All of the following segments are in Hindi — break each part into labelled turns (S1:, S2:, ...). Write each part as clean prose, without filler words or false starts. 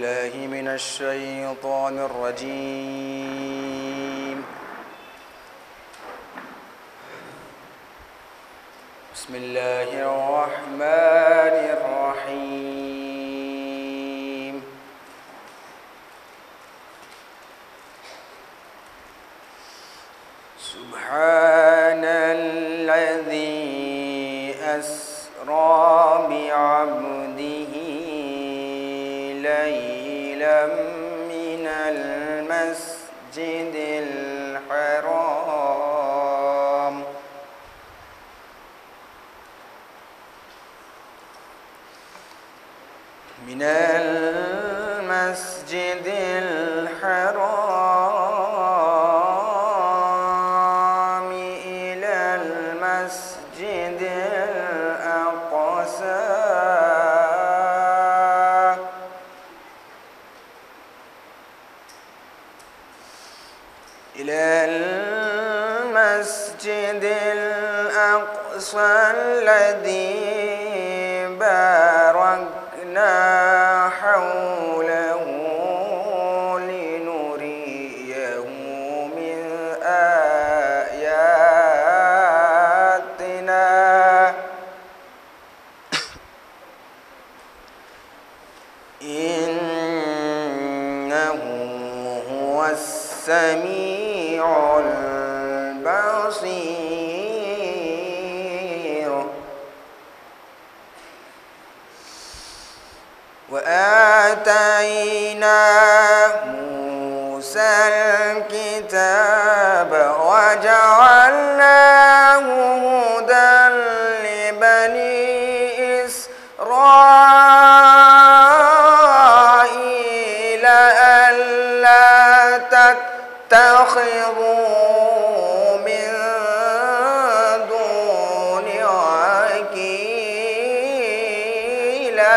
S1: बिल्लाहि मिनश्शैतानिर्रजीम। बिस्मिल्लाहिर्रहमानिर्रहीम। सुब्हानल्लज़ी अस्रा बिअब्दिही लैलन मिनल मस्जिदिल हराम मिनल मस्जिदिल हराम इलल मस्जिदिल अक़सा इलल मस्जिदिल अक़सा अल्लज़ी बारकना हौलहू लिनुरियहू मिन आयातिना इन्नहू हुवस समीउल बसीर। व आतैना मूसल किताब व जअलनाहु हुदन लिबनी इस्राईल अल्ला तत्तखिज़ू मिन दूनि वकीला।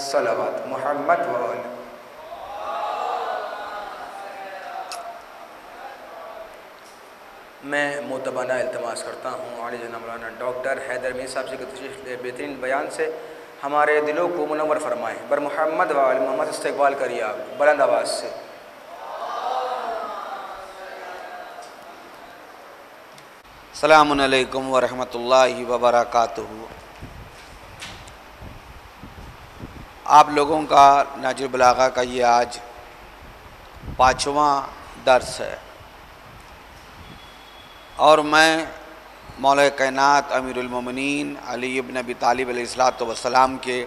S1: सलावत मोहम्मद व आले। मैं मोतबाना इल्तमास करता हूँ आली जनाब मौलाना डॉक्टर हैदर मीर साहब से तशरीफ़ बेहतरीन बयान से हमारे दिलों को मुनव्वर फरमाएँ। बर मोहम्मद व आले मोहम्मद इस्तक़बाल करिए आप बुलंद आवाज़ से।
S2: अस्सलामु अलैकुम व रहमतुल्लाहि व बरकातुहू। आप लोगों का नाजुल बलागा का ये आज 5वां दर्स है और मैं मौला कायनात अमीरुल मोमिनीन अली इब्न अबी तालिब अलैहिस्सलातु वस्सलाम के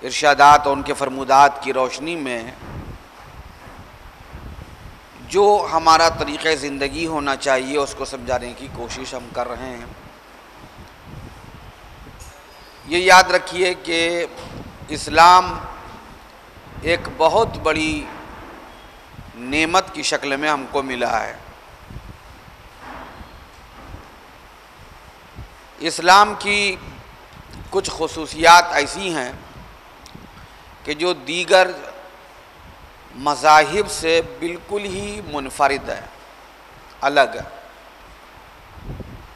S2: इरशादात और उनके फरमुदात की रोशनी में जो हमारा तरीक़े ज़िंदगी होना चाहिए उसको समझाने की कोशिश हम कर रहे हैं। ये याद रखिए कि इस्लाम एक बहुत बड़ी नेमत की शक्ल में हमको मिला है। इस्लाम की कुछ खुसूसियात ऐसी हैं कि जो दीगर मज़ाहिब से बिल्कुल ही मुनफरिद है, अलग है।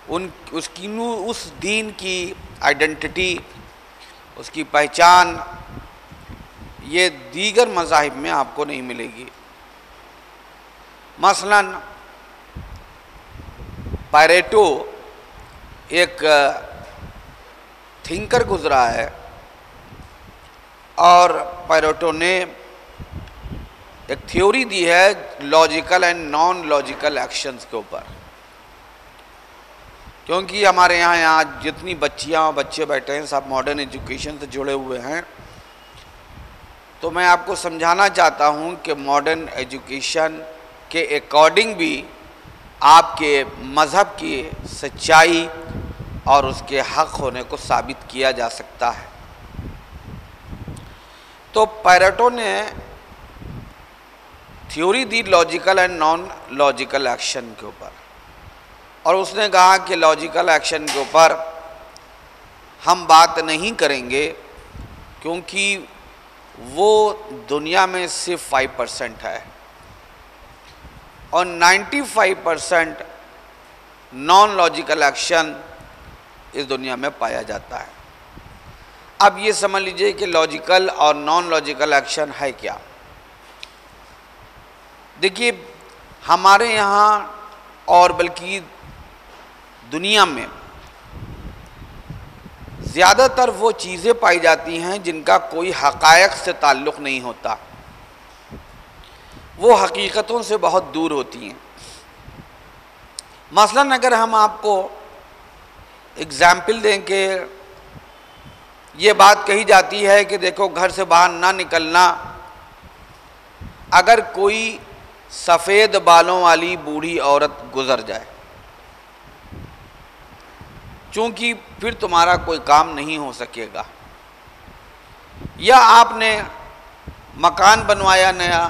S2: उस दीन की आइडेंटिटी, उसकी पहचान ये दीगर मज़ाहिब में आपको नहीं मिलेगी। मसलन पैरेटो एक थिंकर गुजरा है और पैरेटो ने एक थ्योरी दी है logical and non logical actions के ऊपर। क्योंकि हमारे यहाँ जितनी बच्चियाँ और बच्चे बैठे हैं सब मॉडर्न एजुकेशन से जुड़े हुए हैं, तो मैं आपको समझाना चाहता हूँ कि मॉडर्न एजुकेशन के अकॉर्डिंग भी आपके मज़हब की सच्चाई और उसके हक़ होने को साबित किया जा सकता है। तो पैरेटो ने theory the logical and non logical action के ऊपर, और उसने कहा कि लॉजिकल एक्शन के ऊपर हम बात नहीं करेंगे क्योंकि वो दुनिया में सिर्फ 5% है और 95% नॉन लॉजिकल एक्शन इस दुनिया में पाया जाता है। अब ये समझ लीजिए कि लॉजिकल और नॉन लॉजिकल एक्शन है क्या। देखिए, हमारे यहाँ और बल्कि दुनिया में ज़्यादातर वो चीज़ें पाई जाती हैं जिनका कोई हक़ायक़ से ताल्लुक़ नहीं होता, वो हकीकतों से बहुत दूर होती हैं। मसलन अगर हम आपको एग्ज़ाम्पल दें कि ये बात कही जाती है कि देखो घर से बाहर ना निकलना, अगर कोई सफ़ेद बालों वाली बूढ़ी औरत गुज़र जाए, चूँकि फिर तुम्हारा कोई काम नहीं हो सकेगा। या आपने मकान बनवाया नया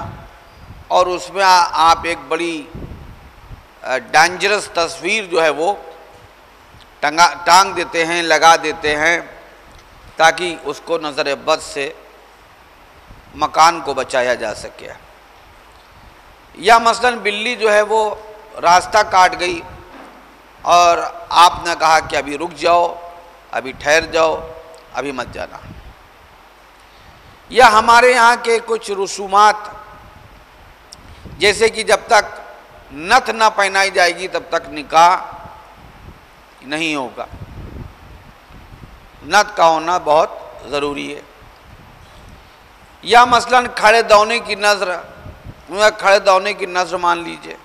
S2: और उसमें आप एक बड़ी डेंजरस तस्वीर जो है वो टांग देते हैं, लगा देते हैं ताकि उसको नज़र बद से मकान को बचाया जा सके। या मसलन बिल्ली जो है वो रास्ता काट गई और आपने कहा कि अभी रुक जाओ, अभी ठहर जाओ, अभी मत जाना। या हमारे यहाँ के कुछ रसूमात, जैसे कि जब तक नथ ना पहनाई जाएगी तब तक निकाह नहीं होगा। नथ का होना बहुत ज़रूरी है। या मसलन खड़े दौने की नज़र, खड़े दौने की नज़र मान लीजिए,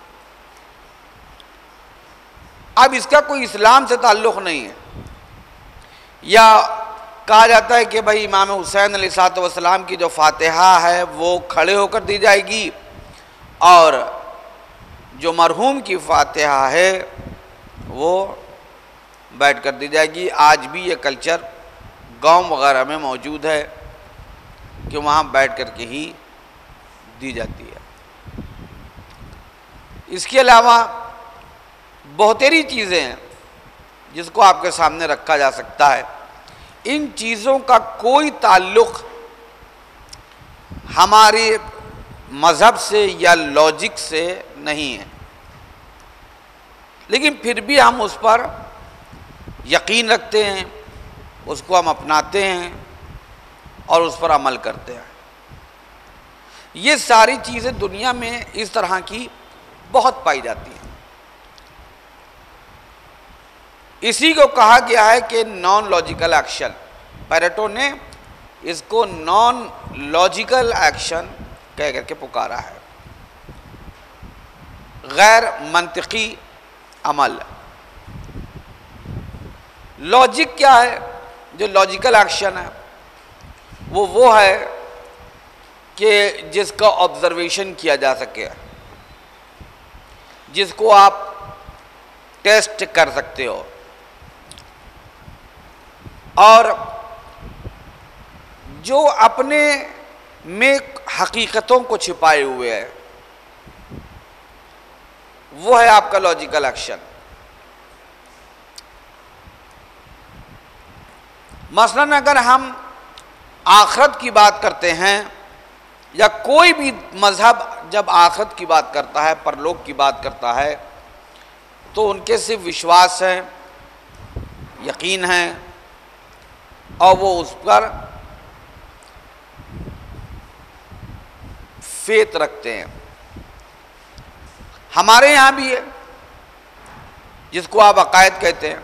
S2: अब इसका कोई इस्लाम से ताल्लुक़ नहीं है। या कहा जाता है कि भाई इमाम हुसैन अलैहिस्सलाम की जो फातिहा है वो खड़े होकर दी जाएगी और जो मरहूम की फातिहा है वो बैठ कर दी जाएगी। आज भी ये कल्चर गांव वगैरह में मौजूद है कि वहाँ बैठ कर के ही दी जाती है। इसके अलावा बहुतेरी चीज़ें हैं जिसको आपके सामने रखा जा सकता है। इन चीज़ों का कोई ताल्लुक़ हमारे मज़हब से या लॉजिक से नहीं है, लेकिन फिर भी हम उस पर यकीन रखते हैं, उसको हम अपनाते हैं और उस पर अमल करते हैं। ये सारी चीज़ें दुनिया में इस तरह की बहुत पाई जाती हैं। इसी को कहा गया है कि नॉन लॉजिकल एक्शन। पैरेटो ने इसको नॉन लॉजिकल एक्शन कह करके पुकारा है, गैर मंतिकी अमल। लॉजिक क्या है? जो लॉजिकल एक्शन है वो है कि जिसका ऑब्जर्वेशन किया जा सके, जिसको आप टेस्ट कर सकते हो और जो अपने में हकीकतों को छिपाए हुए है, वो है आपका लॉजिकल एक्शन। मसलन अगर हम आखिरत की बात करते हैं, या कोई भी मज़हब जब आखिरत की बात करता है, परलोक की बात करता है, तो उनके सिर्फ विश्वास है, यकीन है, और वो उस पर फेथ रखते हैं। हमारे यहाँ भी है, जिसको आप अकायद कहते हैं,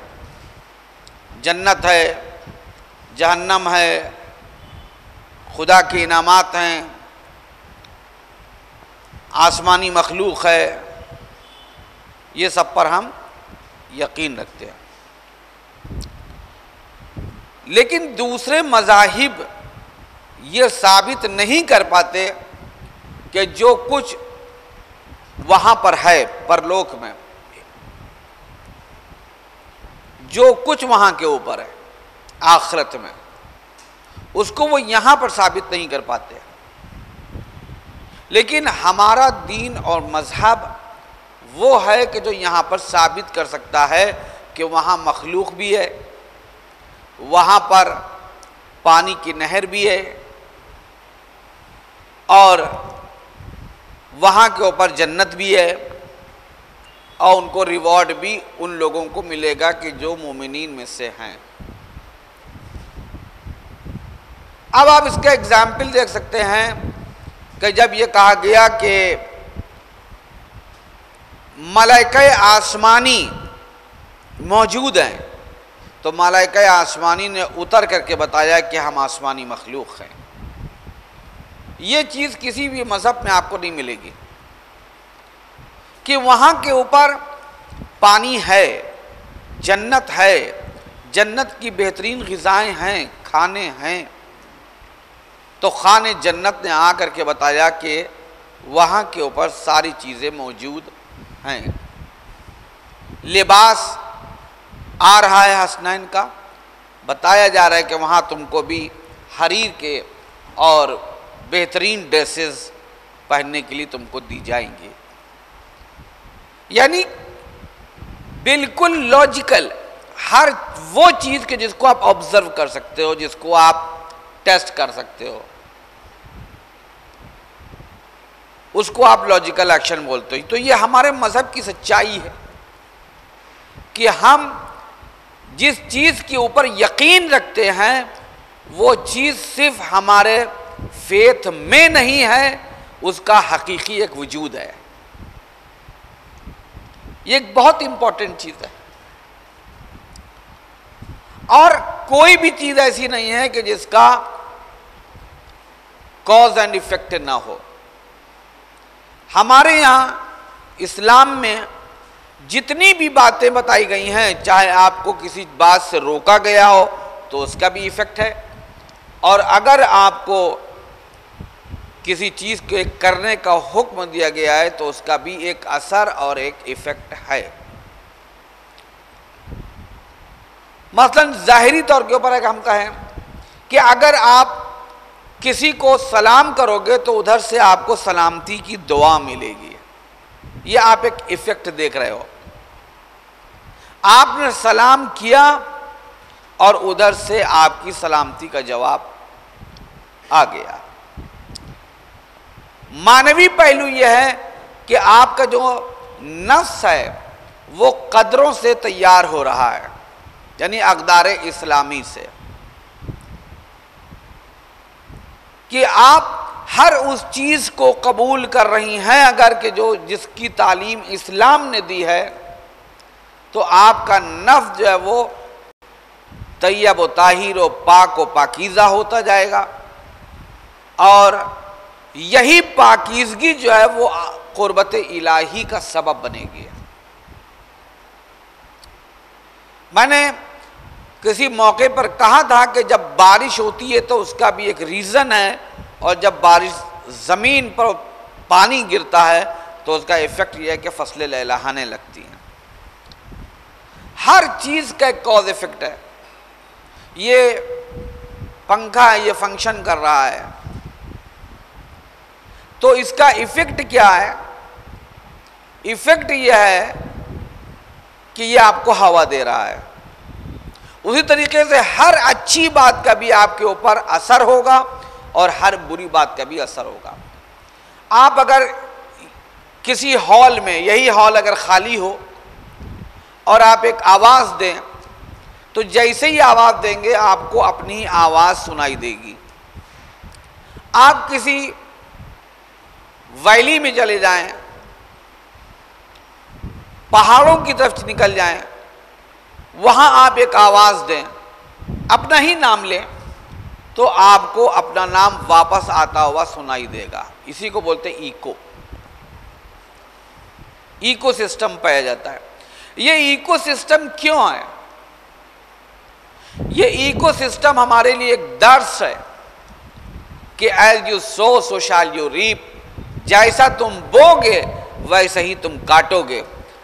S2: जन्नत है, जहन्नम है, खुदा के इनामात हैं, आसमानी मखलूक है, ये सब पर हम यकीन रखते हैं। लेकिन दूसरे मज़ाहिब ये साबित नहीं कर पाते कि जो कुछ वहाँ पर है परलोक में, जो कुछ वहाँ के ऊपर है आखिरत में, उसको वो यहाँ पर साबित नहीं कर पाते। लेकिन हमारा दीन और मज़हब वो है कि जो यहाँ पर साबित कर सकता है कि वहाँ मखलूक भी है, वहाँ पर पानी की नहर भी है, और वहाँ के ऊपर जन्नत भी है, और उनको रिवॉर्ड भी उन लोगों को मिलेगा कि जो मोमिनीन में से हैं। अब आप इसका एग्जाम्पल देख सकते हैं कि जब ये कहा गया कि मलाइका आसमानी मौजूद हैं, तो मलाइका आसमानी ने उतर करके बताया कि हम आसमानी मखलूक हैं। ये चीज़ किसी भी मज़हब में आपको नहीं मिलेगी कि वहाँ के ऊपर पानी है, जन्नत है, जन्नत की बेहतरीन ग़िज़ाएँ हैं, खाने हैं। तो खाने जन्नत ने आ करके बताया कि वहाँ के ऊपर सारी चीज़ें मौजूद हैं। लिबास आ रहा है हसनैन का, बताया जा रहा है कि वहाँ तुमको भी हरीर के और बेहतरीन ड्रेसेस पहनने के लिए तुमको दी जाएंगी। यानी बिल्कुल लॉजिकल, हर वो चीज़ के जिसको आप ऑब्जर्व कर सकते हो, जिसको आप टेस्ट कर सकते हो, उसको आप लॉजिकल एक्शन बोलते हो। तो ये हमारे मज़हब की सच्चाई है कि हम जिस चीज़ के ऊपर यकीन रखते हैं वो चीज़ सिर्फ हमारे फेथ में नहीं है, उसका हकीकी एक वजूद है। ये एक बहुत इंपॉर्टेंट चीज़ है। और कोई भी चीज़ ऐसी नहीं है कि जिसका कॉज एंड इफेक्ट ना हो। हमारे यहाँ इस्लाम में जितनी भी बातें बताई गई हैं, चाहे आपको किसी बात से रोका गया हो तो उसका भी इफेक्ट है, और अगर आपको किसी चीज़ के करने का हुक्म दिया गया है तो उसका भी एक असर और एक इफेक्ट है। मसलन ज़ाहिरी तौर के ऊपर एक हम कहें कि अगर आप किसी को सलाम करोगे तो उधर से आपको सलामती की दुआ मिलेगी, ये आप एक इफेक्ट देख रहे हो। आपने सलाम किया और उधर से आपकी सलामती का जवाब आ गया। मानवी पहलू यह है कि आपका जो नफ्स है वो कदरों से तैयार हो रहा है, यानी अक़दार इस्लामी से, कि आप हर उस चीज़ को कबूल कर रही हैं अगर कि जो जिसकी तालीम इस्लाम ने दी है, तो आपका नफ्स जो है वो तैयब व ताहिर व पाक व पाकीज़ा होता जाएगा, और यही पाकीज़गी जो है वो क़ुर्बत इलाही का सबब बनेगी। मैंने किसी मौके पर कहा था कि जब बारिश होती है तो उसका भी एक रीज़न है, और जब बारिश ज़मीन पर पानी गिरता है तो उसका इफ़ेक्ट यह है कि फसलें लहलहाने लगती हैं। हर चीज़ का एक कॉज इफ़ेक्ट है। ये पंखा है, ये फंक्शन कर रहा है, तो इसका इफ़ेक्ट क्या है? इफ़ेक्ट यह है कि ये आपको हवा दे रहा है। उसी तरीके से हर अच्छी बात का भी आपके ऊपर असर होगा और हर बुरी बात का भी असर होगा। आप अगर किसी हॉल में, यही हॉल अगर खाली हो और आप एक आवाज़ दें, तो जैसे ही आवाज़ देंगे आपको अपनी आवाज़ सुनाई देगी। आप किसी वैली में चले जाएं, पहाड़ों की तरफ निकल जाएं, वहाँ आप एक आवाज़ दें, अपना ही नाम लें, तो आपको अपना नाम वापस आता हुआ सुनाई देगा। इसी को बोलते हैं इको। इको सिस्टम पाया जाता है। ये इको सिस्टम क्यों है? ये इको सिस्टम हमारे लिए एक दर्स है कि as you sow so shall you reap. जैसा तुम बोगे वैसे ही तुम काटोगे।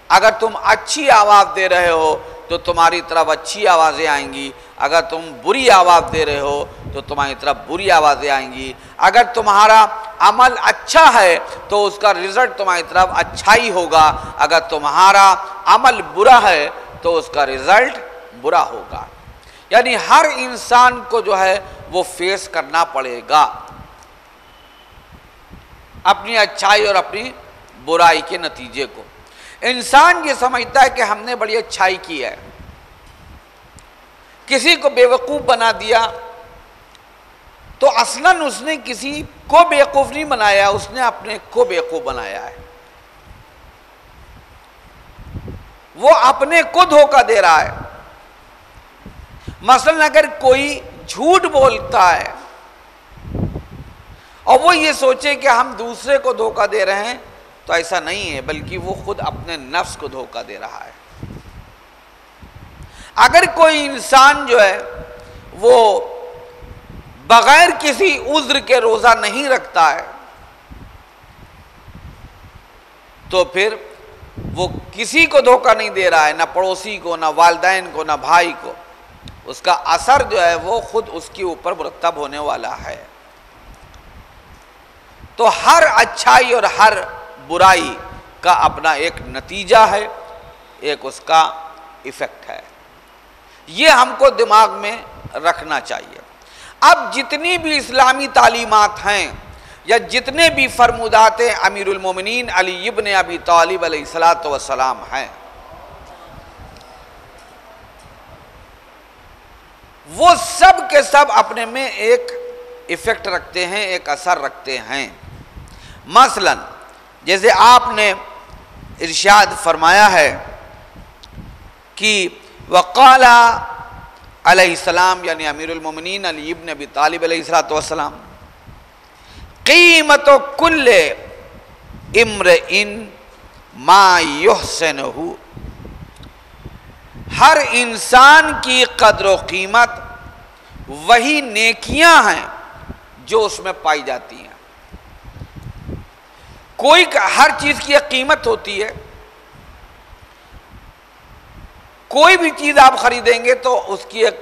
S2: अगर तुम अच्छी आवाज़ दे रहे हो तो तुम्हारी तरफ अच्छी आवाज़ें आएंगी, अगर तुम बुरी आवाज़ दे रहे हो तो तुम्हारी तरफ बुरी आवाज़ें आएंगी। अगर तुम्हारा अमल अच्छा है तो उसका रिजल्ट तुम्हारी तरफ अच्छा ही होगा, अगर तुम्हारा अमल बुरा है तो उसका रिजल्ट बुरा होगा। यानी हर इंसान को जो है वो फेस करना पड़ेगा अपनी अच्छाई और अपनी बुराई के नतीजे को। इंसान ये समझता है कि हमने बड़ी अच्छाई की है, किसी को बेवकूफ़ बना दिया, तो असलन उसने किसी को बेवकूफ़ नहीं बनाया, उसने अपने को बेवकूफ़ बनाया है। वो अपने को धोखा दे रहा है। मसलन अगर कोई झूठ बोलता है और वो ये सोचे कि हम दूसरे को धोखा दे रहे हैं, तो ऐसा नहीं है, बल्कि वो खुद अपने नफ्स को धोखा दे रहा है। अगर कोई इंसान जो है वो बगैर किसी उज्र के रोजा नहीं रखता है, तो फिर वो किसी को धोखा नहीं दे रहा है, ना पड़ोसी को, ना वालिदैन को, ना भाई को। उसका असर जो है वो खुद उसके ऊपर मुरतब होने वाला है। तो हर अच्छाई और हर बुराई का अपना एक नतीजा है, एक उसका इफेक्ट है। ये हमको दिमाग में रखना चाहिए। अब जितनी भी इस्लामी तालीमात हैं या जितने भी फरमुदात अमीरुल मोमिनीन अली इब्न अबी तालिब अलैहिस्सलातु वस्सलाम हैं, वो सब के सब अपने में एक इफेक्ट रखते हैं, एक असर रखते हैं। मसलन जैसे आपने इरशाद फरमाया है कि वक़ाला अलैहिस्सलाम, यानी अमीरुल मोमिनीन अली इब्न अबी तालिब अलैहिस्सलातु वस्सलाम, क़ीमतो कुल्ले इम्रिइन मा युहसिनुहु, हर इंसान की कद्र व कीमत वही नेकियां हैं जो उसमें पाई जाती हैं। कोई हर चीज की एक कीमत होती है। कोई भी चीज आप खरीदेंगे तो उसकी एक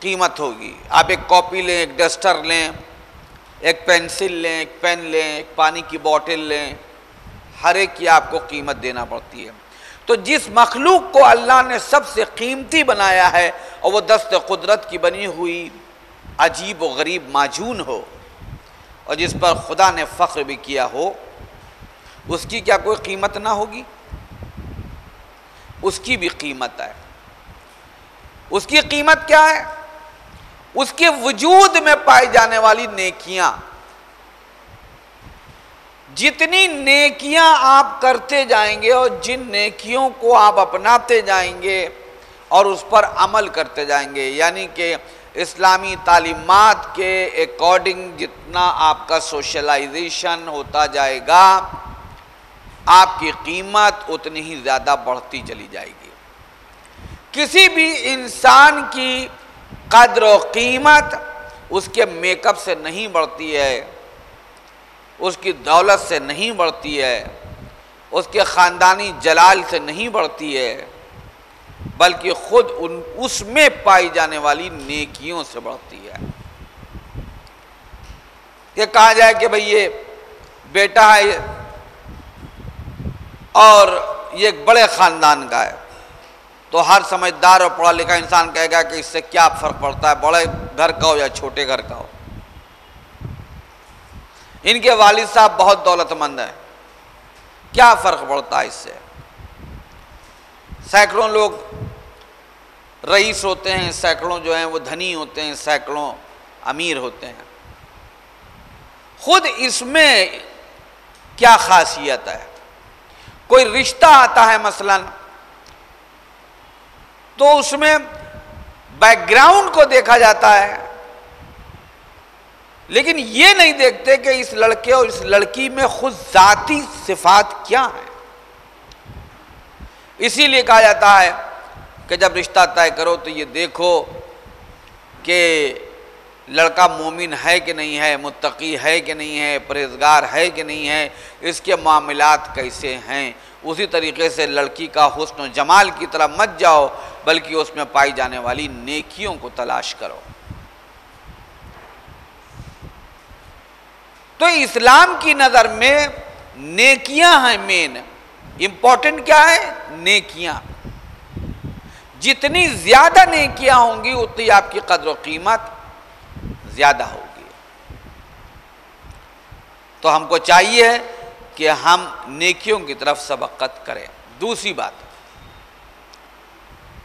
S2: कीमत होगी। आप एक कॉपी लें, एक डस्टर लें, एक पेंसिल लें, एक पेन लें, एक पानी की बोतल लें, हर एक की आपको कीमत देना पड़ती है। तो जिस मखलूक को अल्लाह ने सबसे कीमती बनाया है और वो दस्त कुदरत की बनी हुई अजीब व गरीब माजून हो और जिस पर खुदा ने फ़ख्र भी किया हो, उसकी क्या कोई कीमत ना होगी? उसकी भी कीमत है। उसकी कीमत क्या है? उसके वजूद में पाई जाने वाली नेकियां। जितनी नेकियां आप करते जाएंगे और जिन नेकियों को आप अपनाते जाएंगे और उस पर अमल करते जाएंगे, यानी कि इस्लामी तालीमात के अकॉर्डिंग जितना आपका सोशलाइजेशन होता जाएगा, आपकी कीमत उतनी ही ज़्यादा बढ़ती चली जाएगी। किसी भी इंसान की कद्र व कीमत उसके मेकअप से नहीं बढ़ती है, उसकी दौलत से नहीं बढ़ती है, उसके ख़ानदानी जलाल से नहीं बढ़ती है, बल्कि खुद उसमें पाई जाने वाली नेकियों से बढ़ती है। ये कहा जाए कि भाई ये बेटा है और ये एक बड़े ख़ानदान का है, तो हर समझदार और पढ़ा लिखा इंसान कहेगा कि इससे क्या फ़र्क पड़ता है, बड़े घर का हो या छोटे घर का हो। इनके वालिद साहब बहुत दौलतमंद हैं, क्या फ़र्क पड़ता है इससे। सैकड़ों लोग रईस होते हैं, सैकड़ों जो हैं वो धनी होते हैं, सैकड़ों अमीर होते हैं। खुद इसमें क्या खासियत है? कोई रिश्ता आता है मसलन, तो उसमें बैकग्राउंड को देखा जाता है, लेकिन ये नहीं देखते कि इस लड़के और इस लड़की में खुद जाती सिफात क्या है। इसीलिए कहा जाता है कि जब रिश्ता तय करो तो ये देखो कि लड़का मोमिन है कि नहीं है, मुत्तकी है कि नहीं है, परहेजगार है कि नहीं है, इसके मामलात कैसे हैं। उसी तरीके से लड़की का हुस्न और जमाल की तरफ मत जाओ, बल्कि उसमें पाई जाने वाली नेकियों को तलाश करो। तो इस्लाम की नज़र में नेकियां हैं मेन, इंपॉर्टेंट क्या है? नेकियां। जितनी ज़्यादा नेकियां होंगी उतनी आपकी कद्र और कीमत ज़्यादा होगी। तो हमको चाहिए कि हम नेकियों की तरफ सबक़त करें। दूसरी बात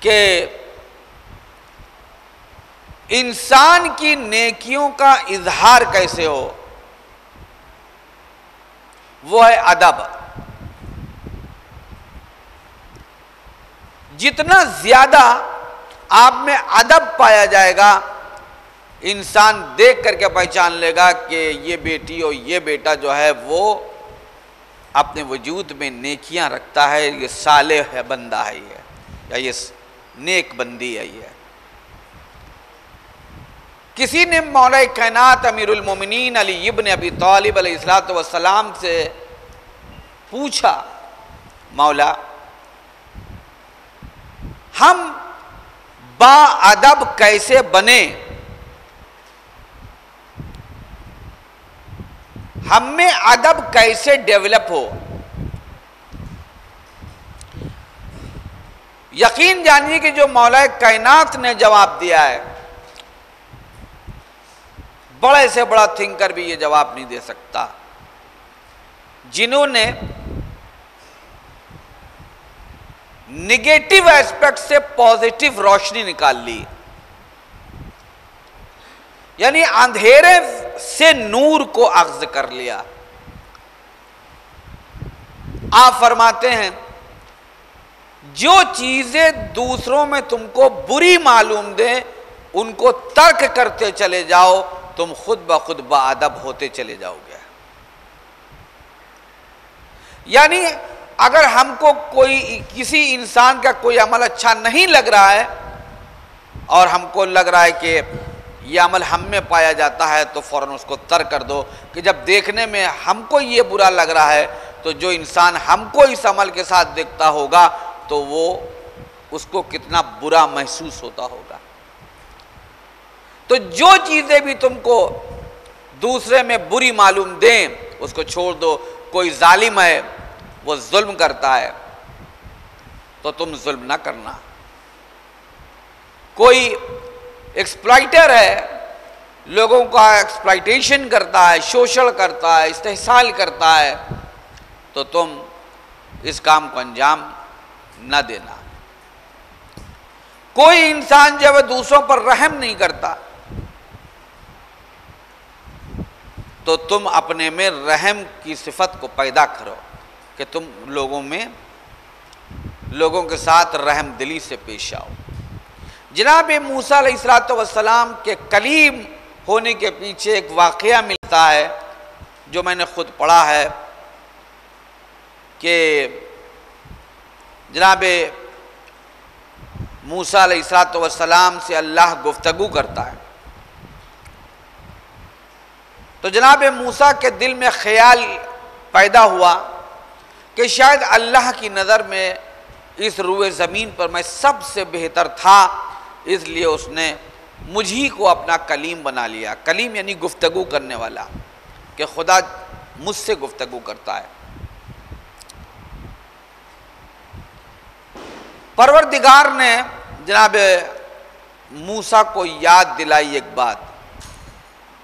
S2: कि इंसान की नेकियों का इजहार कैसे हो, वो है अदब। जितना ज़्यादा आप में अदब पाया जाएगा, इंसान देख करके पहचान लेगा कि ये बेटी और ये बेटा जो है वो अपने वजूद में नेकियां रखता है, ये सालेह है बंदा है ये, या ये नेक बंदी है ये। किसी ने मौला कायनात अमीरुल मोमिनीन अली इब्न अबी तालिब अलैहिस्सलातु वस्सलाम से पूछा, मौला हम बाअदब कैसे बने, हम में अदब कैसे डेवलप हो। यकीन जानिए कि जो मौला कायनात ने जवाब दिया है, बड़े से बड़ा थिंकर भी ये जवाब नहीं दे सकता। जिन्होंने निगेटिव एस्पेक्ट से पॉजिटिव रोशनी निकाल ली, यानी अंधेरे से नूर को अख्ज़ कर लिया। आप फरमाते हैं जो चीजें दूसरों में तुमको बुरी मालूम दें उनको तर्क करते चले जाओ, तुम खुद ब खुद बाअदब होते चले जाओगे। यानी अगर हमको कोई किसी इंसान का कोई अमल अच्छा नहीं लग रहा है और हमको लग रहा है कि ये अमल हम में पाया जाता है, तो फ़ौरन उसको तर्क कर दो कि जब देखने में हमको ये बुरा लग रहा है तो जो इंसान हमको इस अमल के साथ देखता होगा तो वो उसको कितना बुरा महसूस होता होगा। तो जो चीज़ें भी तुमको दूसरे में बुरी मालूम दें उसको छोड़ दो। कोई जालिम है, वो जुल्म करता है तो तुम जुल्म ना करना। कोई एक्सप्लॉइटर है, लोगों का एक्सप्लॉइटेशन करता है, शोषण करता है, इस्तेहसाल करता है, तो तुम इस काम को अंजाम न देना। कोई इंसान जब दूसरों पर रहम नहीं करता तो तुम अपने में रहम की सिफत को पैदा करो कि तुम लोगों के साथ रहम दिली से पेश आओ। जनाब मूसा अलैहिस्सलातु वस्सलाम के कलीम होने के पीछे एक वाक़या मिलता है जो मैंने खुद पढ़ा है कि जनाब मूसा अलैहिस्सलातु वस्सलाम से अल्लाह गुफ्तगू करता है। तो जनाब मूसा के दिल में ख्याल पैदा हुआ कि शायद अल्लाह की नज़र में इस रुए ज़मीन पर मैं सबसे बेहतर था, इसलिए उसने मुझी को अपना कलीम बना लिया। कलीम यानी गुफ्तगू करने वाला, कि खुदा मुझसे गुफ्तगू करता है। परवरदिगार ने जनाब मूसा को याद दिलाई एक बात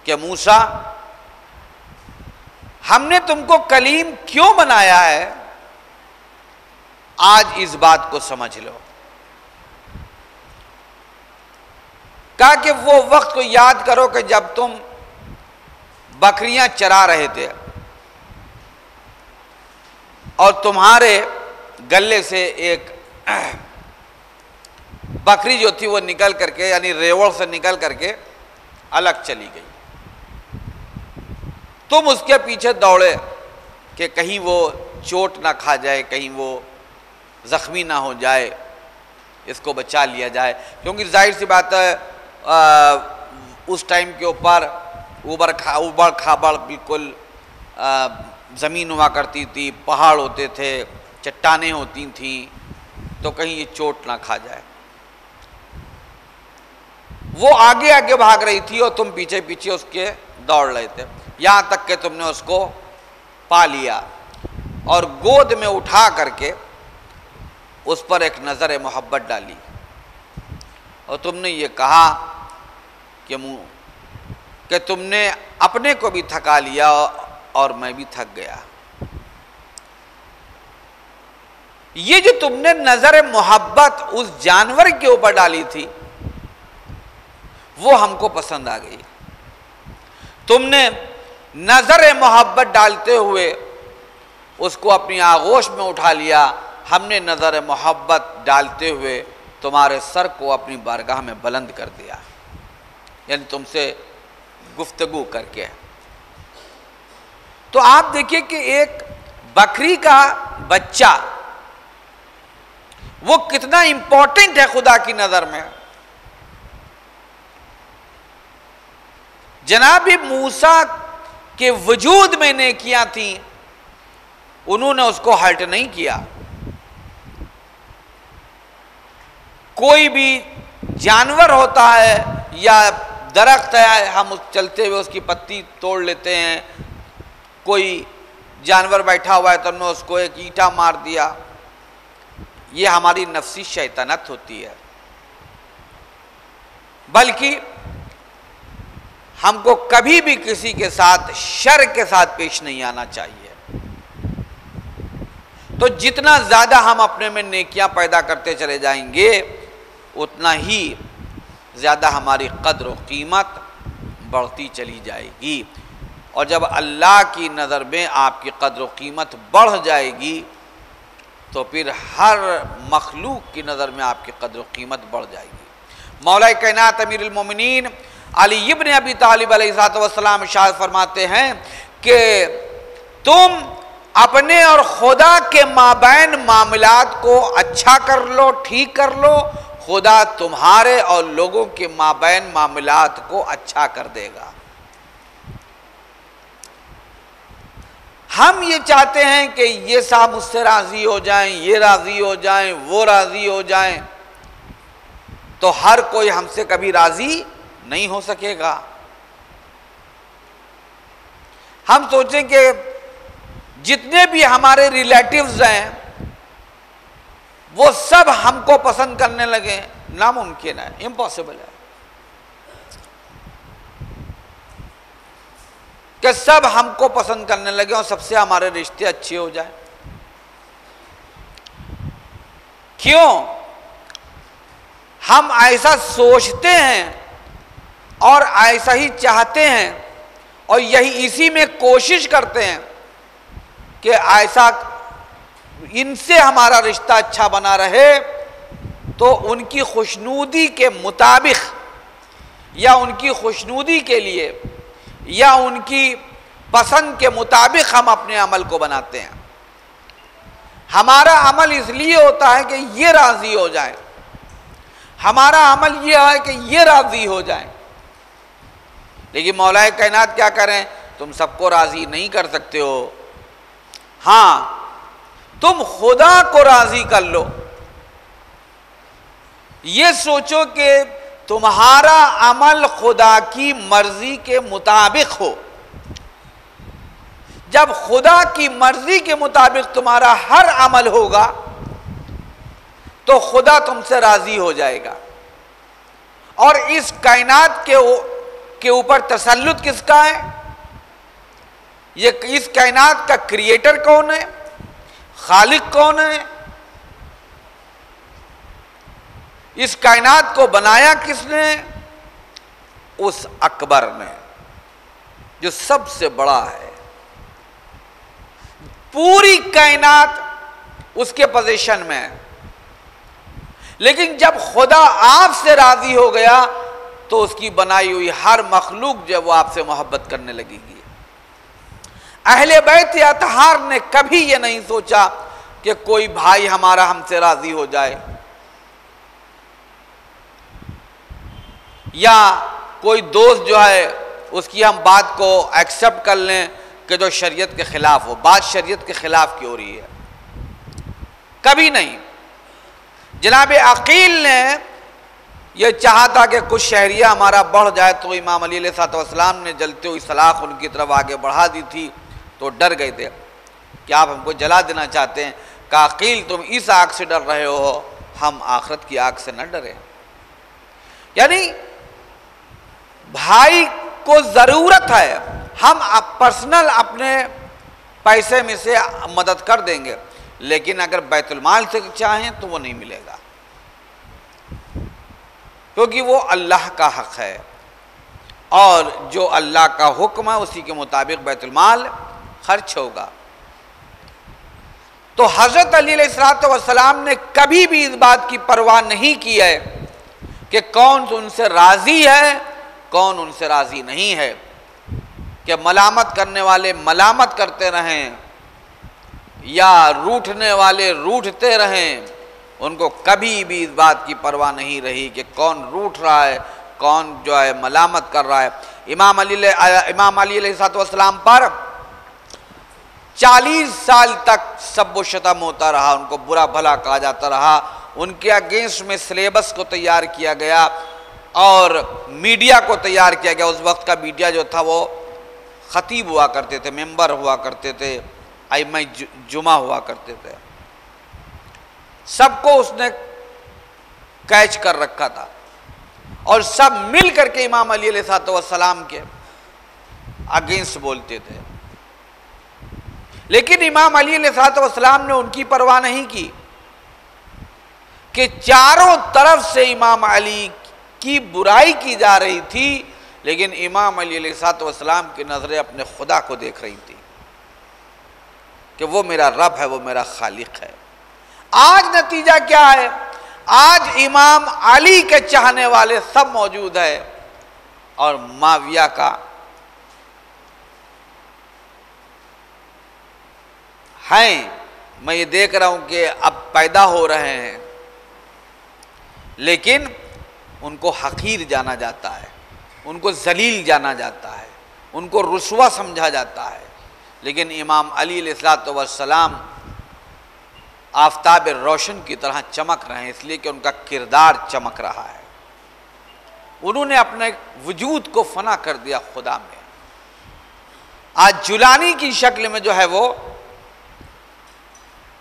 S2: कि मूसा, हमने तुमको कलीम क्यों बनाया है, आज इस बात को समझ लो। कहा कि वो वक्त को याद करो कि जब तुम बकरियां चरा रहे थे और तुम्हारे गले से एक बकरी जो थी वो निकल करके, यानी रेवड़ से निकल करके अलग चली गई। तुम उसके पीछे दौड़े कि कहीं वो चोट ना खा जाए, कहीं वो जख्मी ना हो जाए, इसको बचा लिया जाए। क्योंकि जाहिर सी बात है उस टाइम के ऊपर उबड़ खाबड़ बिल्कुल ज़मीन हुआ करती थी, पहाड़ होते थे, चट्टानें होती थीं, तो कहीं ये चोट ना खा जाए। वो आगे आगे भाग रही थी और तुम पीछे पीछे उसके दौड़ रहे थे, यहाँ तक कि तुमने उसको पा लिया और गोद में उठा करके उस पर एक नज़र मोहब्बत डाली और तुमने ये कहा कि तुमने अपने को भी थका लिया और मैं भी थक गया। ये जो तुमने नज़र मोहब्बत उस जानवर के ऊपर डाली थी वो हमको पसंद आ गई। तुमने नज़र मोहब्बत डालते हुए उसको अपनी आगोश में उठा लिया, हमने नज़र मोहब्बत डालते हुए तुम्हारे सर को अपनी बारगाह में बुलंद कर दिया, यानी तुमसे गुफ्तगू करके। तो आप देखिए कि एक बकरी का बच्चा वो कितना इंपॉर्टेंट है खुदा की नज़र में। जनाब मूसा के वजूद में नेकियां थी, उन्होंने उसको हर्ट नहीं किया। कोई भी जानवर होता है या दरख्त है, हम उस चलते हुए उसकी पत्ती तोड़ लेते हैं, कोई जानवर बैठा हुआ है तो हमने उसको एक ईंटा मार दिया, ये हमारी नफ्सी शैतानत होती है। बल्कि हमको कभी भी किसी के साथ शर के साथ पेश नहीं आना चाहिए। तो जितना ज़्यादा हम अपने में नेकियां पैदा करते चले जाएंगे उतना ही ज़्यादा हमारी कद्र और कीमत बढ़ती चली जाएगी। और जब अल्लाह की नज़र में आपकी कद्र और कीमत बढ़ जाएगी तो फिर हर मखलूक की नज़र में आपकी कद्र और कीमत बढ़ जाएगी। मौला कायनात अमीरुल मोमिनीन अली इब्न अबी तालिब अलैहिस्सलाम इरशाद फरमाते हैं कि तुम अपने और खुदा के माबैन मामलात को अच्छा कर लो, ठीक कर लो, खुदा तुम्हारे और लोगों के माबैन मामलात को अच्छा कर देगा। हम ये चाहते हैं कि ये साहब मुझसे राज़ी हो जाएं, ये राज़ी हो जाएं, वो राज़ी हो जाएं, तो हर कोई हमसे कभी राज़ी नहीं हो सकेगा। हम सोचें कि जितने भी हमारे रिलेटिव्स हैं वो सब हमको पसंद करने लगे, नामुमकिन है, इम्पॉसिबल है कि सब हमको पसंद करने लगे और सबसे हमारे रिश्ते अच्छे हो जाए। क्यों? हम ऐसा सोचते हैं और ऐसा ही चाहते हैं और यही इसी में कोशिश करते हैं कि ऐसा इनसे हमारा रिश्ता अच्छा बना रहे, तो उनकी खुशनुदी के मुताबिक या उनकी खुशनुदी के लिए या उनकी पसंद के मुताबिक हम अपने अमल को बनाते हैं। हमारा अमल इसलिए होता है कि ये राज़ी हो जाए, हमारा अमल ये है कि ये राज़ी हो जाए। लेकिन मौलाए कायनात क्या करें, तुम सबको राज़ी नहीं कर सकते हो। हाँ, तुम खुदा को राज़ी कर लो। ये सोचो कि तुम्हारा अमल खुदा की मर्जी के मुताबिक हो। जब खुदा की मर्जी के मुताबिक तुम्हारा हर अमल होगा तो खुदा तुमसे राजी हो जाएगा। और इस कायनात के ऊपर तसल्लुत किसका है? ये इस कायनात का क्रिएटर कौन है, खालिक कौन है, इस कायनात को बनाया किसने? उस अकबर ने जो सबसे बड़ा है। पूरी कायनात उसके पोजीशन में है। लेकिन जब खुदा आपसे राजी हो गया तो उसकी बनाई हुई हर मखलूक जो वो आपसे मोहब्बत करने लगेगी। अहले बैत अतहार ने कभी ये नहीं सोचा कि कोई भाई हमारा हमसे राजी हो जाए या कोई दोस्त जो है उसकी हम बात को एक्सेप्ट कर लें कि जो शरीयत के खिलाफ हो। बात शरीयत के खिलाफ की हो रही है, कभी नहीं। जनाब अकील ने यह चाहा था कि कुछ शहरिया हमारा बढ़ जाए, तो इमाम अली अलैहिस्सलाम ने जलते हुई सलाख उनकी तरफ आगे बढ़ा दी थी, तो डर गए थे कि आप हमको जला देना चाहते हैं। कहा अकील तुम इस आग से डर रहे हो, हम आखिरत की आग से न डरे। यानी भाई को जरूरत है, हम पर्सनल अपने पैसे में से मदद कर देंगे, लेकिन अगर बैतुल माल से चाहें तो वो नहीं मिलेगा, क्योंकि वो अल्लाह का हक है और जो अल्लाह का हुक्म है उसी के मुताबिक बैतुल माल खर्च होगा। तो हजरत अली अलैहिस्सलाम ने कभी भी इस बात की परवाह नहीं की है कि कौन उनसे राजी है कौन उनसे राजी नहीं है, कि मलामत करने वाले मलामत करते रहें या रूठने वाले रूठते रहें। उनको कभी भी इस बात की परवाह नहीं रही कि कौन रूठ रहा है, कौन जो है मलामत कर रहा है। इमाम अली अलैहिस्सलाम पर 40 साल तक सब्ब शतम होता रहा, उनको बुरा भला कहा जाता रहा। उनके अगेंस्ट में सिलेबस को तैयार किया गया और मीडिया को तैयार किया गया। उस वक्त का मीडिया जो था वो खतीब हुआ करते थे, मेंबर हुआ करते थे, आइम्मा जुमा हुआ करते थे। सबको उसने कैच कर रखा था और सब मिल करके इमाम अली अलैहिस्सलाम के अगेंस्ट बोलते थे। लेकिन इमाम अली अलैहिस्सलाम ने उनकी परवाह नहीं की कि चारों तरफ से इमाम अली की बुराई की जा रही थी, लेकिन इमाम अली अलैहिस्सलाम की नजरें अपने खुदा को देख रही थी कि वो मेरा रब है, वो मेरा खालिक है। आज नतीजा क्या है? आज इमाम अली के चाहने वाले सब मौजूद है और माविया का है। मैं ये देख रहा हूं कि अब पैदा हो रहे हैं, लेकिन उनको हकीर जाना जाता है, उनको जलील जाना जाता है, उनको रुस्वा समझा जाता है। लेकिन इमाम अली अलैहिस्सलाम आफताब रोशन की तरह चमक रहे हैं, इसलिए कि उनका किरदार चमक रहा है। उन्होंने अपने वजूद को फना कर दिया खुदा में। आज जुलानी की शक्ल में जो है वो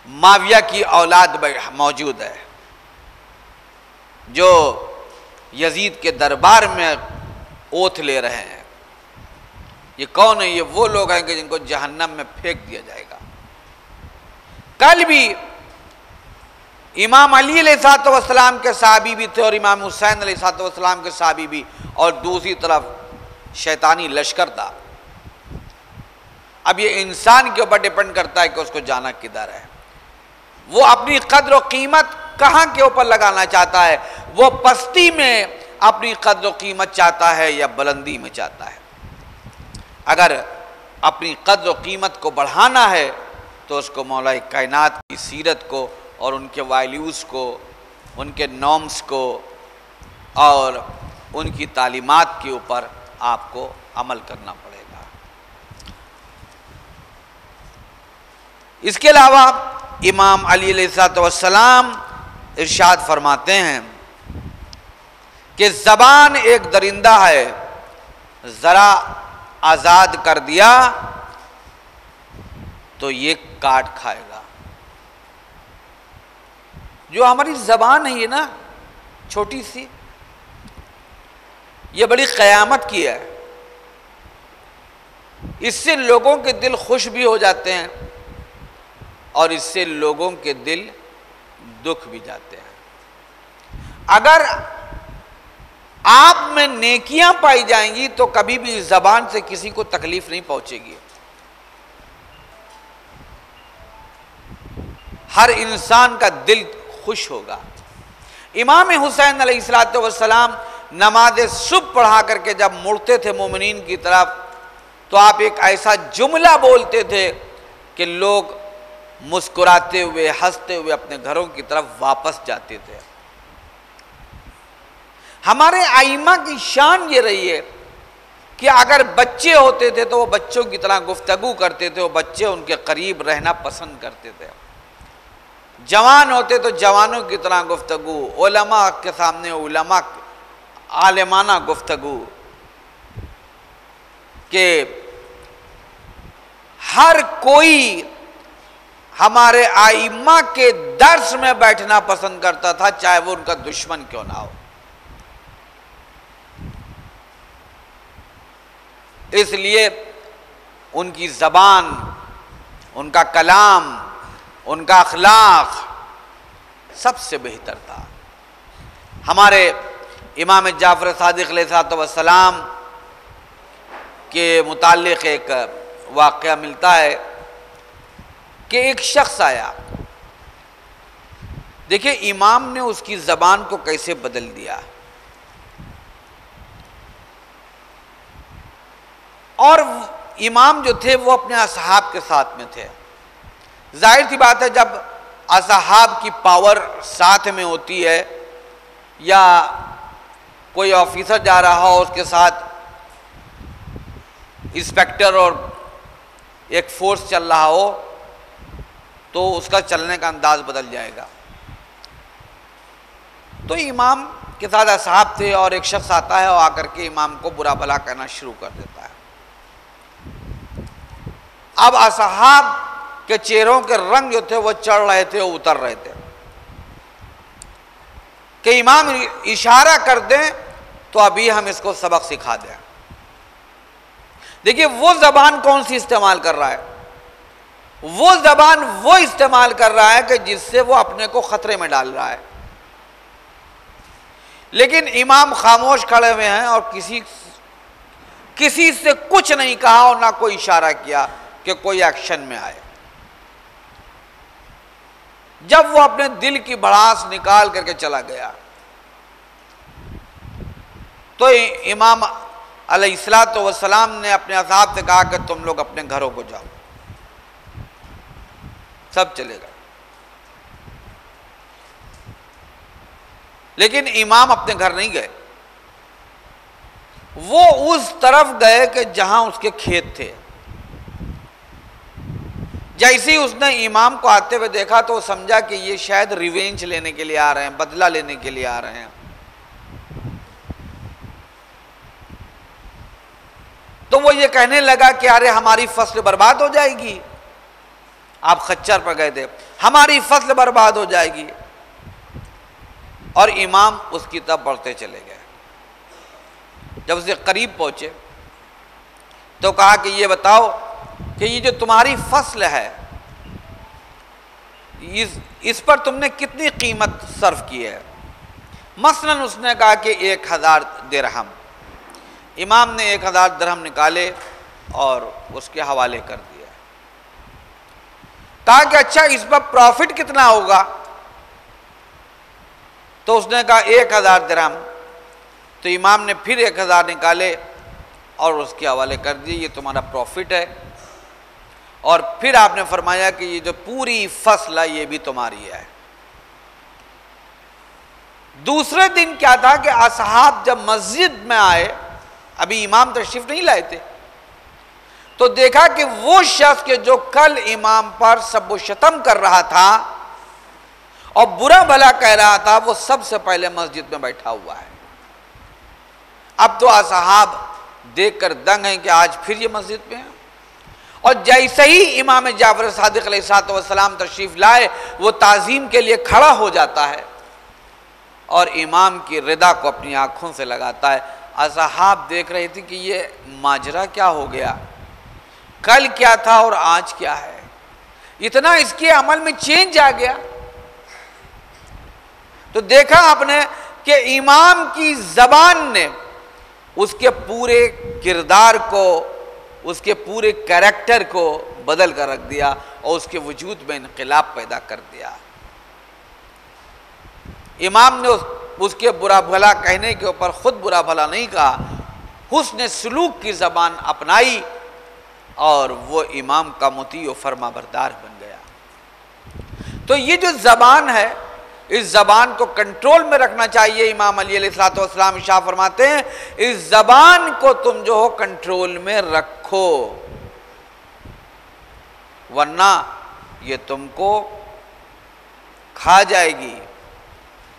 S2: माविया की औलाद मौजूद है, जो यजीद के दरबार में ओथ ले रहे हैं। ये कौन है? ये वो लोग हैं कि जिनको जहन्नम में फेंक दिया जाएगा। कल भी इमाम अली अलैहिस्सलाम के सहाबी भी थे और इमाम हुसैन अलैहिस्सलाम के सहाबी भी, और दूसरी तरफ शैतानी लश्कर था। अब ये इंसान के ऊपर डिपेंड करता है कि उसको जाना किधर है। वो अपनी कद्र और कीमत कहाँ के ऊपर लगाना चाहता है? वो पस्ती में अपनी कद्र और कीमत चाहता है या बुलंदी में चाहता है? अगर अपनी कद्र और कीमत को बढ़ाना है तो उसको मौला कायनात की सीरत को और उनके वैल्यूज़ को, उनके नॉर्म्स को और उनकी तालीमात के ऊपर आपको अमल करना पड़ेगा। इसके अलावा इमाम अली अलैहिस्सलाम इरशाद फरमाते हैं कि ज़बान एक दरिंदा है, ज़रा आज़ाद कर दिया तो ये काट खाएगा। जो हमारी ज़बान है ये ना छोटी सी, ये बड़ी क़यामत की है। इससे लोगों के दिल खुश भी हो जाते हैं और इससे लोगों के दिल दुख भी जाते हैं। अगर आप में नेकियां पाई जाएंगी तो कभी भी इस ज़बान से किसी को तकलीफ नहीं पहुंचेगी। हर इंसान का दिल खुश होगा। इमाम हुसैन अलैहिस्सलाम नमाज सुबह पढ़ा करके जब मुड़ते थे मोमिनीन की तरफ, तो आप एक ऐसा जुमला बोलते थे कि लोग मुस्कुराते हुए हंसते हुए अपने घरों की तरफ वापस जाते थे। हमारे आइमा की शान ये रही है कि अगर बच्चे होते थे तो वो बच्चों की तरह गुफ्तगू करते थे, वो बच्चे उनके करीब रहना पसंद करते थे। जवान होते तो जवानों की तरह गुफ्तगू, उलमा के सामने उलमा आलिमाना गुफ्तगू, कि हर कोई हमारे आइम्मा के दर्स में बैठना पसंद करता था, चाहे वो उनका दुश्मन क्यों ना हो। इसलिए उनकी ज़बान, उनका कलाम, उनका अखलाक सबसे बेहतर था। हमारे इमाम जाफ़र सादिक़ अलैहिस्सलाम के मुताल्लिक़ एक वाक़या मिलता है कि एक शख्स आया। देखिए इमाम ने उसकी ज़बान को कैसे बदल दिया। और इमाम जो थे वो अपने असहाब के साथ में थे। जाहिर सी बात है, जब असहाब की पावर साथ में होती है या कोई ऑफिसर जा रहा हो उसके साथ इंस्पेक्टर और एक फोर्स चल रहा हो, तो उसका चलने का अंदाज बदल जाएगा। तो इमाम के साथ असहाब थे और एक शख्स आता है और आकर के इमाम को बुरा भला कहना शुरू कर देता है। अब असहाब के चेहरों के रंग जो थे वो चढ़ रहे थे, वो उतर रहे थे कि इमाम इशारा कर दें तो अभी हम इसको सबक सिखा दें। देखिए वो जबान कौन सी इस्तेमाल कर रहा है, वो जबान वो इस्तेमाल कर रहा है कि जिससे वो अपने को खतरे में डाल रहा है। लेकिन इमाम खामोश खड़े हुए हैं और किसी से कुछ नहीं कहा और ना कोई इशारा किया कि कोई एक्शन में आए। जब वो अपने दिल की भड़ास निकाल करके चला गया तो इमाम अलैहिस्सलाम ने अपने असहाब से कहा कि तुम लोग अपने घरों को जाओ। सब चले गए, लेकिन इमाम अपने घर नहीं गए। वो उस तरफ गए कि जहां उसके खेत थे। जैसे ही उसने इमाम को आते हुए देखा तो वो समझा कि ये शायद रिवेंज लेने के लिए आ रहे हैं, बदला लेने के लिए आ रहे हैं। तो वो ये कहने लगा कि अरे हमारी फसल बर्बाद हो जाएगी। आप खच्चर पर गए थे, हमारी फसल बर्बाद हो जाएगी। और इमाम उसकी तरफ बढ़ते चले गए। जब उसे करीब पहुंचे तो कहा कि ये बताओ कि ये जो तुम्हारी फसल है इस पर तुमने कितनी कीमत सर्फ की है। मसलन उसने कहा कि 1000 दिरहम। इमाम ने 1000 दिरहम निकाले और उसके हवाले कर दिया। कहा कि अच्छा इस पर प्रॉफिट कितना होगा। तो उसने कहा 1000 दिरहम। तो इमाम ने फिर 1000 निकाले और उसके हवाले कर दिए, ये तुम्हारा प्रॉफिट है। और फिर आपने फरमाया कि ये जो पूरी फसल है ये भी तुम्हारी है। दूसरे दिन क्या था कि असहाब जब मस्जिद में आए, अभी इमाम तशरीफ नहीं लाए थे, तो देखा कि वो शख्स के जो कल इमाम पर सब शतम कर रहा था और बुरा भला कह रहा था, वो सबसे पहले मस्जिद में बैठा हुआ है। अब तो असहाब देखकर दंग हैं कि आज फिर ये मस्जिद में है। और जैसे ही इमाम जाफर सादिक अलैहिस्सलाम तशरीफ लाए, वो ताज़ीम के लिए खड़ा हो जाता है और इमाम की रिदा को अपनी आंखों से लगाता है। असहाब देख रहे थे कि ये माजरा क्या हो गया, कल क्या था और आज क्या है, इतना इसके अमल में चेंज आ गया। तो देखा आपने कि इमाम की जबान ने उसके पूरे किरदार को, उसके पूरे कैरेक्टर को बदल कर रख दिया और उसके वजूद में इनकलाब पैदा कर दिया। इमाम ने उसके बुरा भला कहने के ऊपर खुद बुरा भला नहीं कहा, हुस्न सलूक की ज़बान अपनाई और वो इमाम का मुती और फर्मा बरदार बन गया। तो ये जो ज़बान है, इस ज़बान को कंट्रोल में रखना चाहिए। इमाम अली अलैहिस्सलाम इरशाद फरमाते हैं, इस ज़बान को तुम जो हो कंट्रोल में रखो, वरना ये तुमको खा जाएगी।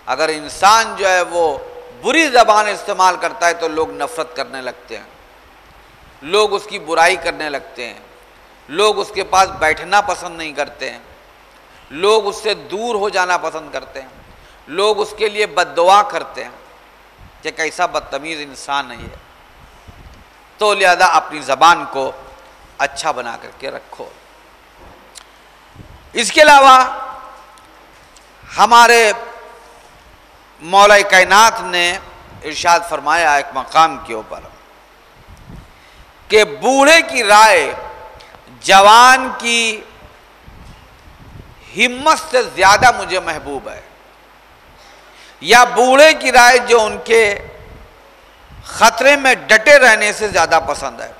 S2: अगर इंसान जो है वो बुरी ज़बान इस्तेमाल करता है तो लोग नफ़रत करने लगते हैं, लोग उसकी बुराई करने लगते हैं, लोग उसके पास बैठना पसंद नहीं करते हैं, लोग उससे दूर हो जाना पसंद करते हैं, लोग उसके लिए बद्दुआ करते हैं कि कैसा बदतमीज़ इंसान है ये। तो लिहाजा अपनी ज़बान को अच्छा बना करके रखो। इसके अलावा हमारे मौला कायनात ने इरशाद फरमाया एक मकाम के ऊपर कि बूढ़े की राय जवान की हिम्मत से ज्यादा मुझे महबूब है, या बूढ़े की राय जो उनके खतरे में डटे रहने से ज्यादा पसंद है।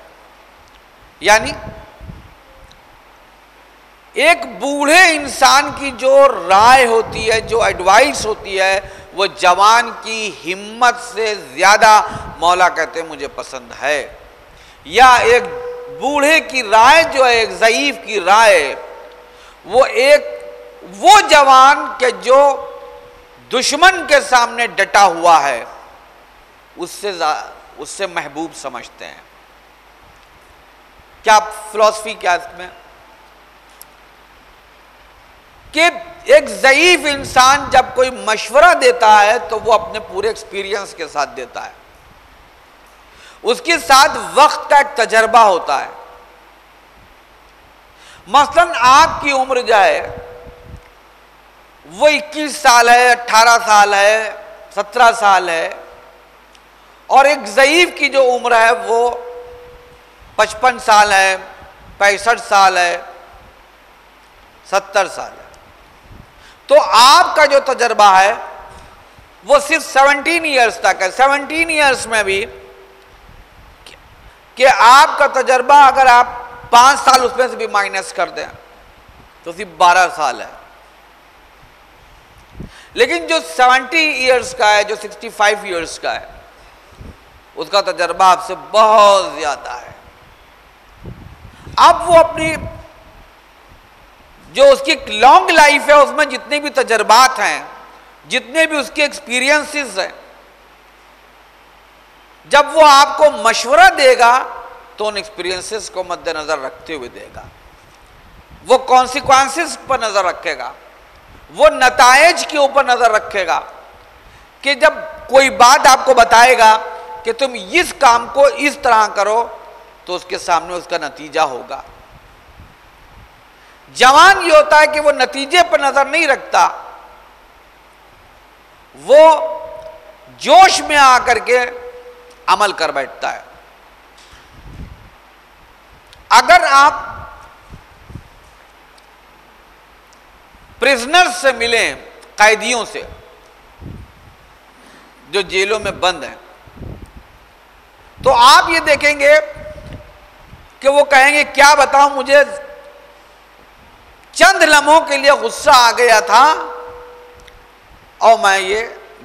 S2: यानी एक बूढ़े इंसान की जो राय होती है, जो एडवाइस होती है, वो जवान की हिम्मत से ज्यादा मौला कहते हैं मुझे पसंद है। या एक बूढ़े की राय जो है, एक ज़ईफ की राय, वो जवान के जो दुश्मन के सामने डटा हुआ है उससे महबूब समझते हैं। क्या फिलॉसफी क्या इसमें कि एक ज़ईफ इंसान जब कोई मशवरा देता है तो वो अपने पूरे एक्सपीरियंस के साथ देता है, उसके साथ वक्त का एक तजर्बा होता है। मसलन आपकी उम्र जो है वो 21 साल है, 18 साल है, 17 साल है, और एक ज़ईफ की जो उम्र है वो 55 साल है, 65 साल है, 70 साल है। तो आपका जो तजर्बा है वो सिर्फ 17 ईयर्स तक है। 17 ईयर्स में भी कि आपका तजर्बा अगर आप 5 साल उसमें से भी माइनस कर दें तो सिर्फ 12 साल है। लेकिन जो 70 ईयर्स का है, जो 65 ईयर्स का है, उसका तजर्बा आपसे बहुत ज्यादा है। अब वो अपनी जो उसकी लॉन्ग लाइफ है उसमें जितने भी तजर्बात हैं, जितने भी उसके एक्सपीरियंसेस हैं, जब वो आपको मशवरा देगा तो उन एक्सपीरियंसेस को मद्देनजर रखते हुए देगा, वो कॉन्सिक्वेंसेस पर नजर रखेगा, वो नतायज के ऊपर नजर रखेगा कि जब कोई बात आपको बताएगा कि तुम इस काम को इस तरह करो तो उसके सामने उसका नतीजा होगा। जवान ये होता है कि वो नतीजे पर नजर नहीं रखता, वो जोश में आकर के अमल कर बैठता है। अगर आप प्रिजनर्स से मिलें, कैदियों से जो जेलों में बंद हैं, तो आप ये देखेंगे कि वो कहेंगे क्या बताऊं, मुझे चंद लम्हों के लिए गुस्सा आ गया था और मैं ये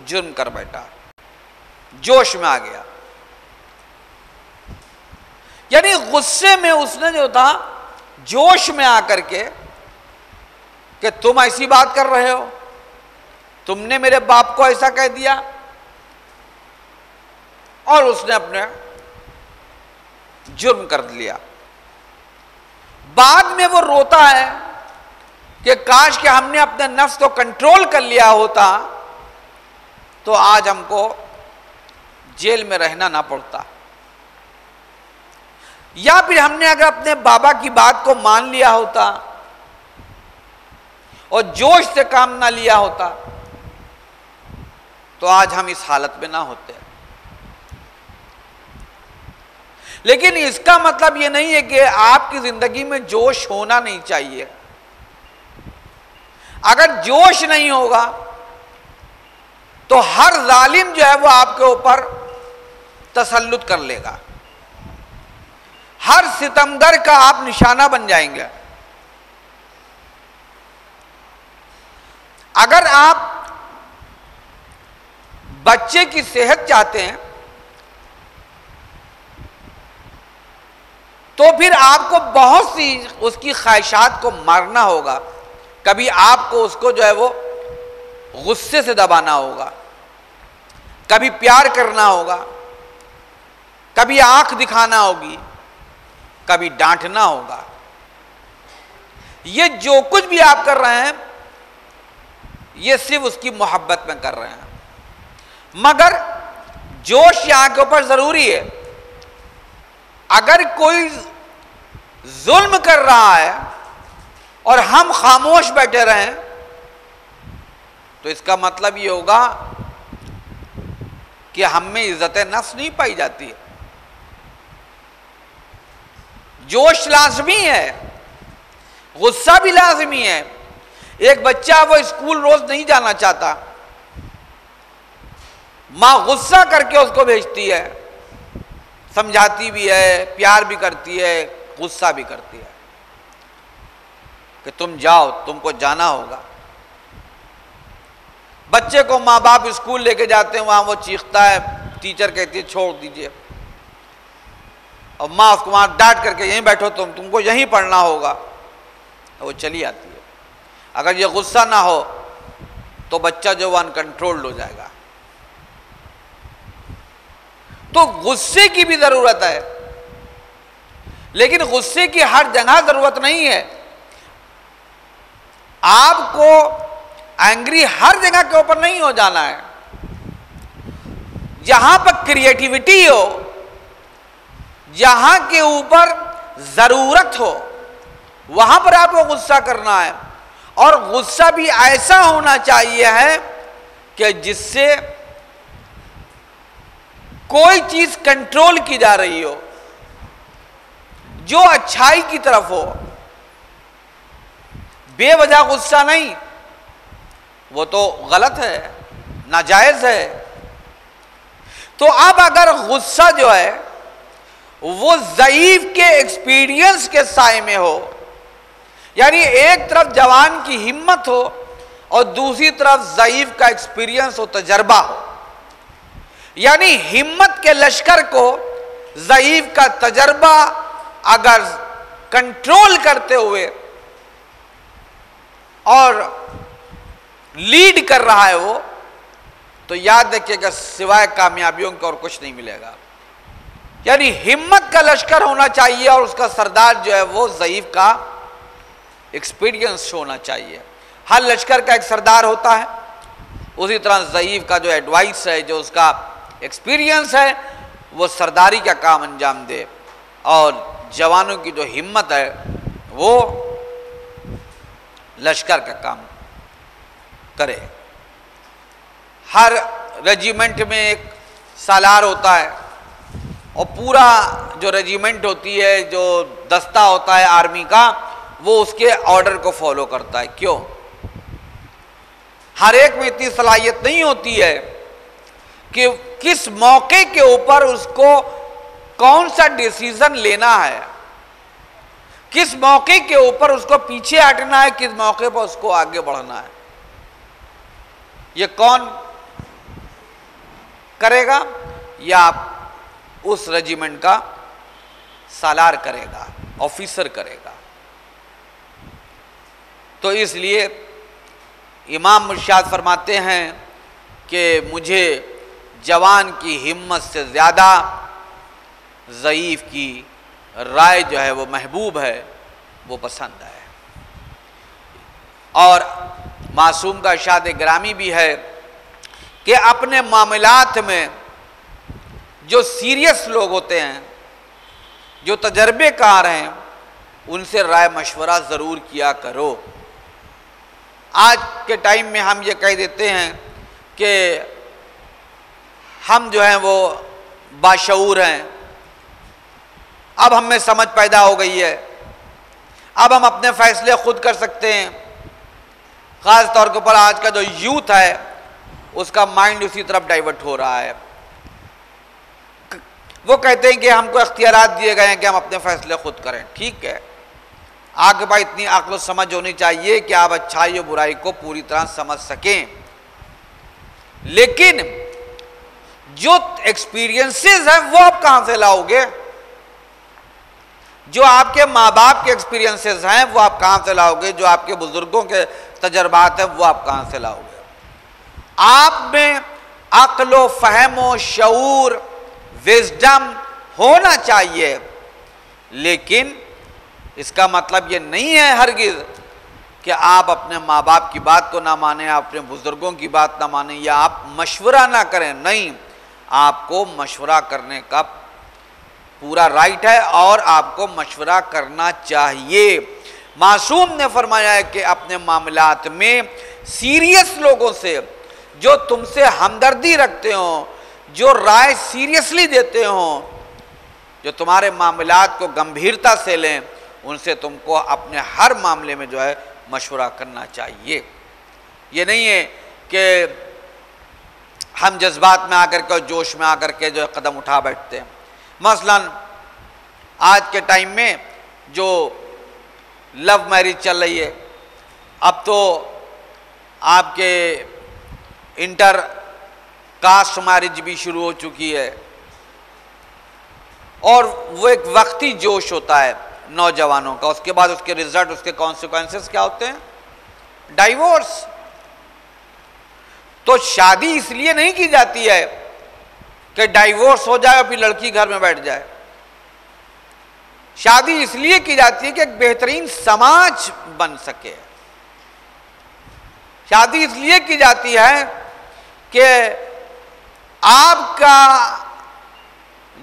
S2: जुर्म कर बैठा, जोश में आ गया। यानी गुस्से में उसने जो था जोश में आकर के कि तुम ऐसी बात कर रहे हो, तुमने मेरे बाप को ऐसा कह दिया, और उसने अपने जुर्म कर लिया। बाद में वो रोता है कि काश कि हमने अपने नफ्स को कंट्रोल कर लिया होता तो आज हमको जेल में रहना ना पड़ता, या फिर हमने अगर अपने बाबा की बात को मान लिया होता और जोश से काम ना लिया होता तो आज हम इस हालत में ना होते। लेकिन इसका मतलब यह नहीं है कि आपकी जिंदगी में जोश होना नहीं चाहिए। अगर जोश नहीं होगा तो हर जालिम जो है वो आपके ऊपर तसल्लुत कर लेगा, हर सितमगर का आप निशाना बन जाएंगे। अगर आप बच्चे की सेहत चाहते हैं तो फिर आपको बहुत सी उसकी ख्वाहिशात को मारना होगा। कभी आपको उसको जो है वो गुस्से से दबाना होगा, कभी प्यार करना होगा, कभी आंख दिखाना होगी, कभी डांटना होगा। ये जो कुछ भी आप कर रहे हैं ये सिर्फ उसकी मोहब्बत में कर रहे हैं। मगर जोश यहां के ऊपर जरूरी है। अगर कोई जुल्म कर रहा है और हम खामोश बैठे रहें तो इसका मतलब ये होगा कि हम में इज्जत नफ्स नहीं पाई जाती है। जोश लाजमी है, गुस्सा भी लाजमी है। एक बच्चा वो स्कूल रोज नहीं जाना चाहता, मां गुस्सा करके उसको भेजती है, समझाती भी है, प्यार भी करती है, गुस्सा भी करती है कि तुम जाओ, तुमको जाना होगा। बच्चे को माँ बाप स्कूल लेके जाते हैं, वहां वो चीखता है, टीचर कहती है छोड़ दीजिए, और माँ उसको वहां डांट करके यहीं बैठो, तुमको यहीं पढ़ना होगा, तो वो चली आती है। अगर ये गुस्सा ना हो तो बच्चा जो वो अनकंट्रोल्ड हो जाएगा। तो गुस्से की भी जरूरत है, लेकिन गुस्से की हर जगह जरूरत नहीं है। आपको एंग्री हर जगह के ऊपर नहीं हो जाना है। जहां पर क्रिएटिविटी हो, जहां के ऊपर जरूरत हो, वहां पर आपको गुस्सा करना है। और गुस्सा भी ऐसा होना चाहिए है कि जिससे कोई चीज कंट्रोल की जा रही हो, जो अच्छाई की तरफ हो। बेवजह गुस्सा नहीं, वो तो गलत है, नाजायज है। तो अब अगर गुस्सा जो है वो ज़ईफ के एक्सपीरियंस के साए में हो, यानी एक तरफ जवान की हिम्मत हो और दूसरी तरफ ज़ईफ का एक्सपीरियंस हो, तजर्बा हो, यानी हिम्मत के लश्कर को ज़ईफ का तजर्बा अगर कंट्रोल करते हुए और लीड कर रहा है वो, तो याद रखिएगा सिवाय कामयाबियों के और कुछ नहीं मिलेगा। यानी हिम्मत का लश्कर होना चाहिए और उसका सरदार जो है वो ज़ईफ का एक्सपीरियंस होना चाहिए। हर लश्कर का एक सरदार होता है, उसी तरह ज़ईफ का जो एडवाइस है, जो उसका एक्सपीरियंस है, वो सरदारी का काम अंजाम दे और जवानों की जो हिम्मत है वो लश्कर का काम करे। हर रेजिमेंट में एक सालार होता है और पूरा जो रेजिमेंट होती है, जो दस्ता होता है आर्मी का, वो उसके ऑर्डर को फॉलो करता है। क्यों? हर एक में इतनी सलाहियत नहीं होती है कि किस मौके के ऊपर उसको कौन सा डिसीजन लेना है, किस मौके के ऊपर उसको पीछे हटना है, किस मौके पर उसको आगे बढ़ना है। ये कौन करेगा? या उस रेजिमेंट का सालार करेगा, ऑफिसर करेगा। तो इसलिए इमाम मुर्शिद फरमाते हैं कि मुझे जवान की हिम्मत से ज़्यादा ज़ईफ़ की राय जो है वो महबूब है। वो पसंद है। और मासूम का इरशाद ग्रामी भी है कि अपने मामलात में जो सीरियस लोग होते हैं, जो तजर्बेकार हैं, उनसे राय मशवरा ज़रूर किया करो। आज के टाइम में हम ये कह देते हैं कि हम जो हैं वो बाशऊर हैं, अब हम में समझ पैदा हो गई है, अब हम अपने फैसले खुद कर सकते हैं। ख़ास तौर के ऊपर आज का जो यूथ है उसका माइंड उसी तरफ डाइवर्ट हो रहा है। वो कहते हैं कि हमको इख्तियारात दिए गए हैं कि हम अपने फैसले खुद करें। ठीक है, आपके पास इतनी अक्ल समझ होनी चाहिए कि आप अच्छाई और बुराई को पूरी तरह समझ सकें, लेकिन जो एक्सपीरियंसेस हैं वो आप कहां से लाओगे? जो आपके माँ बाप के एक्सपीरियंसेस हैं वो आप कहां से लाओगे? जो आपके बुजुर्गों के तजर्बात हैं वो आप कहां से लाओगे? आप में अक्ल, फहम, शऊर, विजडम होना चाहिए, लेकिन इसका मतलब ये नहीं है हरगिज़ कि आप अपने माँ बाप की बात को ना माने, अपने बुजुर्गों की बात ना माने, या आप मशवरा ना करें। नहीं, आपको मशवरा करने का पूरा राइट है और आपको मशवरा करना चाहिए। मासूम ने फरमाया है कि अपने मामलात में सीरियस लोगों से, जो तुमसे हमदर्दी रखते हो, जो राय सीरियसली देते हो, जो तुम्हारे मामलात को गंभीरता से लें, उनसे तुमको अपने हर मामले में जो है मशवरा करना चाहिए। ये नहीं है कि हम जज्बात में आकर के, जोश में आकर के जो है कदम उठा बैठते हैं। मसलन आज के टाइम में जो लव मैरिज चल रही है, अब तो आपके इंटर कास्ट मैरिज भी शुरू हो चुकी है, और वो एक वक्ती जोश होता है नौजवानों का, उसके बाद उसके रिजल्ट, उसके कॉन्सिक्वेंसेस क्या होते हैं? डाइवोर्स। तो शादी इसलिए नहीं की जाती है कि डाइवोर्स हो जाए और फिर लड़की घर में बैठ जाए। शादी इसलिए की जाती है कि एक बेहतरीन समाज बन सके। शादी इसलिए की जाती है कि आपका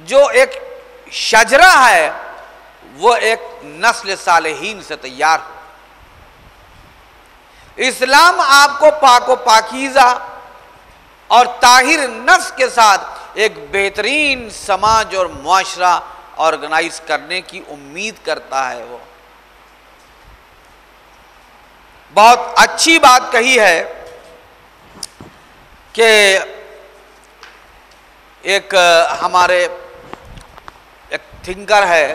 S2: जो एक शजरा है वो एक नस्ल सालेहीन से तैयार हो। इस्लाम आपको पाको पाकीज़ा और ताहिर नफ्स के साथ एक बेहतरीन समाज और मुआशरा ऑर्गेनाइज करने की उम्मीद करता है। वो बहुत अच्छी बात कही है कि एक हमारे एक थिंकर है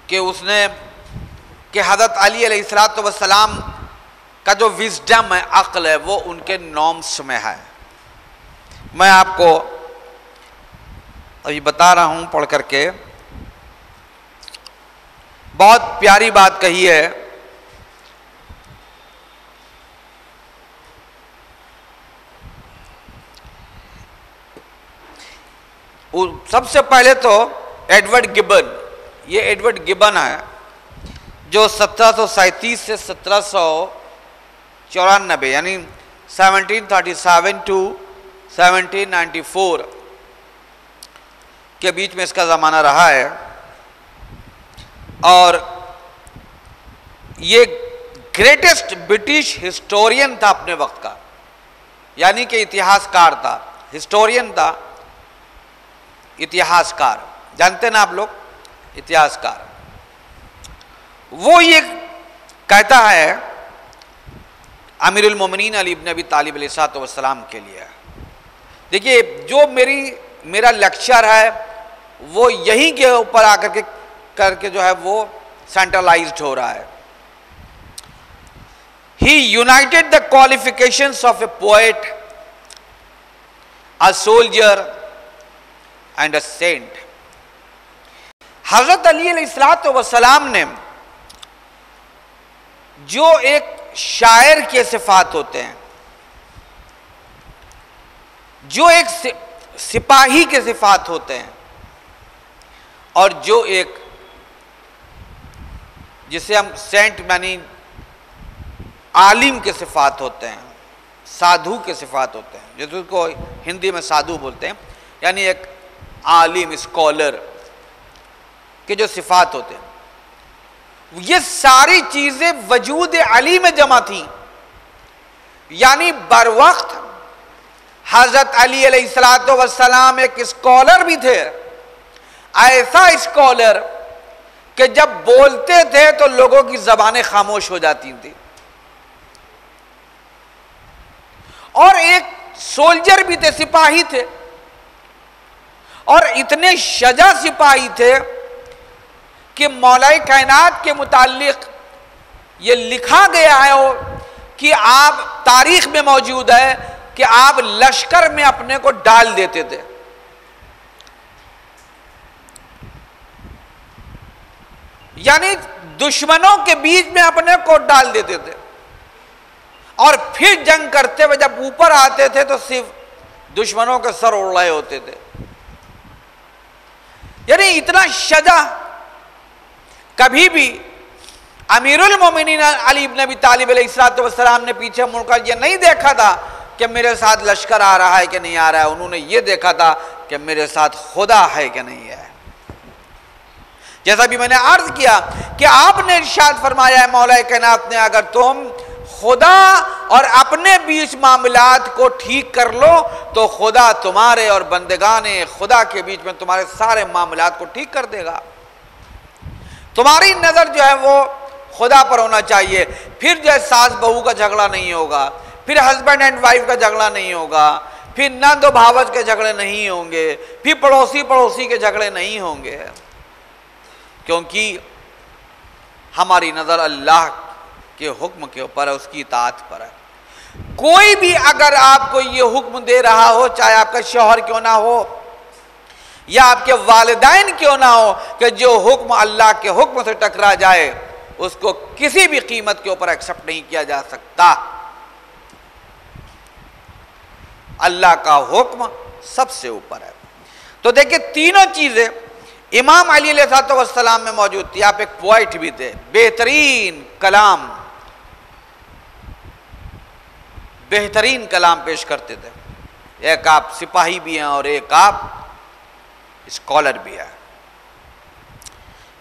S2: कि उसने कि हज़रत अली अलैहिस्सलाम का जो विजडम है, अक्ल है, वो उनके नॉर्म्स में है। मैं आपको अभी बता रहा हूं पढ़ करके, बहुत प्यारी बात कही है। सबसे पहले तो एडवर्ड गिबन, ये एडवर्ड गिबन है जो 1737 से 1794 यानी 1737 टू 1794 के बीच में इसका ज़माना रहा है, और ये ग्रेटेस्ट ब्रिटिश हिस्टोरियन था अपने वक्त का, यानी कि इतिहासकार था, हिस्टोरियन था, इतिहासकार, जानते ना आप लोग, इतिहासकार। वो ये कहता है अमीरुल मोमिनीन अली इब्न अबी तालिब अलैहिस्सलाम के लिए, देखिए जो मेरा लेक्चर है वो यहीं के ऊपर आकर के करके जो है वो सेंट्रलाइज्ड हो रहा है। He united the qualifications of a poet, a soldier and a saint. हजरत अली अलैहिस्सलाम ने जो एक शायर के सिफात होते हैं, जो एक सिपाही के सिफात होते हैं, और जो एक जिसे हम सेंट यानी आलिम के सिफात होते हैं, साधु के सिफात होते हैं, जैसे उसको हिंदी में साधु बोलते हैं, यानी एक आलिम स्कॉलर के जो सिफात होते हैं, ये सारी चीजें वजूद अली में जमा थी। यानी बर वक्त हजरत अली अलैहिस्सलातु वस्सलाम एक स्कॉलर भी थे, ऐसा स्कॉलर कि जब बोलते थे तो लोगों की जबानें खामोश हो जाती थी। और एक सोल्जर भी थे, सिपाही थे, और इतने शजा सिपाही थे कि मौलाई कायनात के मुताल्लिक ये लिखा गया है कि आप, तारीख में मौजूद है कि आप लश्कर में अपने को डाल देते थे। यानी दुश्मनों के बीच में अपने को डाल देते थे, और फिर जंग करते हुए जब ऊपर आते थे तो सिर्फ दुश्मनों के सर उड़ रहे होते थे। यानी इतना शजा। कभी भी अमीरुल मोमिनीन अली इब्न अबी तालिब अलैहिस्सलातु वस्सलाम ने पीछे मुड़कर यह नहीं देखा था कि मेरे साथ लश्कर आ रहा है कि नहीं आ रहा है, उन्होंने ये देखा था कि मेरे साथ खुदा है कि नहीं है। जैसा भी मैंने अर्ज किया कि आपने इरशाद फरमाया है मौला कायनात ने, अगर तुम खुदा और अपने बीच मामलात को ठीक कर लो तो खुदा तुम्हारे और बंदगाने खुदा के बीच में तुम्हारे सारे मामलात को ठीक कर देगा। तुम्हारी नजर जो है वो खुदा पर होना चाहिए। फिर जो है सास बहू का झगड़ा नहीं होगा, फिर हस्बैंड एंड वाइफ का झगड़ा नहीं होगा, फिर नंद और भावज के झगड़े नहीं होंगे, फिर पड़ोसी पड़ोसी के झगड़े नहीं होंगे, क्योंकि हमारी नजर अल्लाह के हुक्म के ऊपर है, उसकी इताअत पर है। कोई भी अगर आपको ये हुक्म दे रहा हो, चाहे आपका शौहर क्यों ना हो या आपके वालिदैन क्यों ना हो, कि जो हुक्म अल्लाह के हुक्म से टकरा जाए उसको किसी भी कीमत के ऊपर एक्सेप्ट नहीं किया जा सकता। अल्लाह का हुक्म सबसे ऊपर है। तो देखिए तीनों चीजें इमाम अली अलैहिस्सलाम में मौजूद थी। आप एक पोइट भी थे, बेहतरीन कलाम, बेहतरीन कलाम पेश करते थे। एक आप सिपाही भी हैं और एक आप स्कॉलर भी है।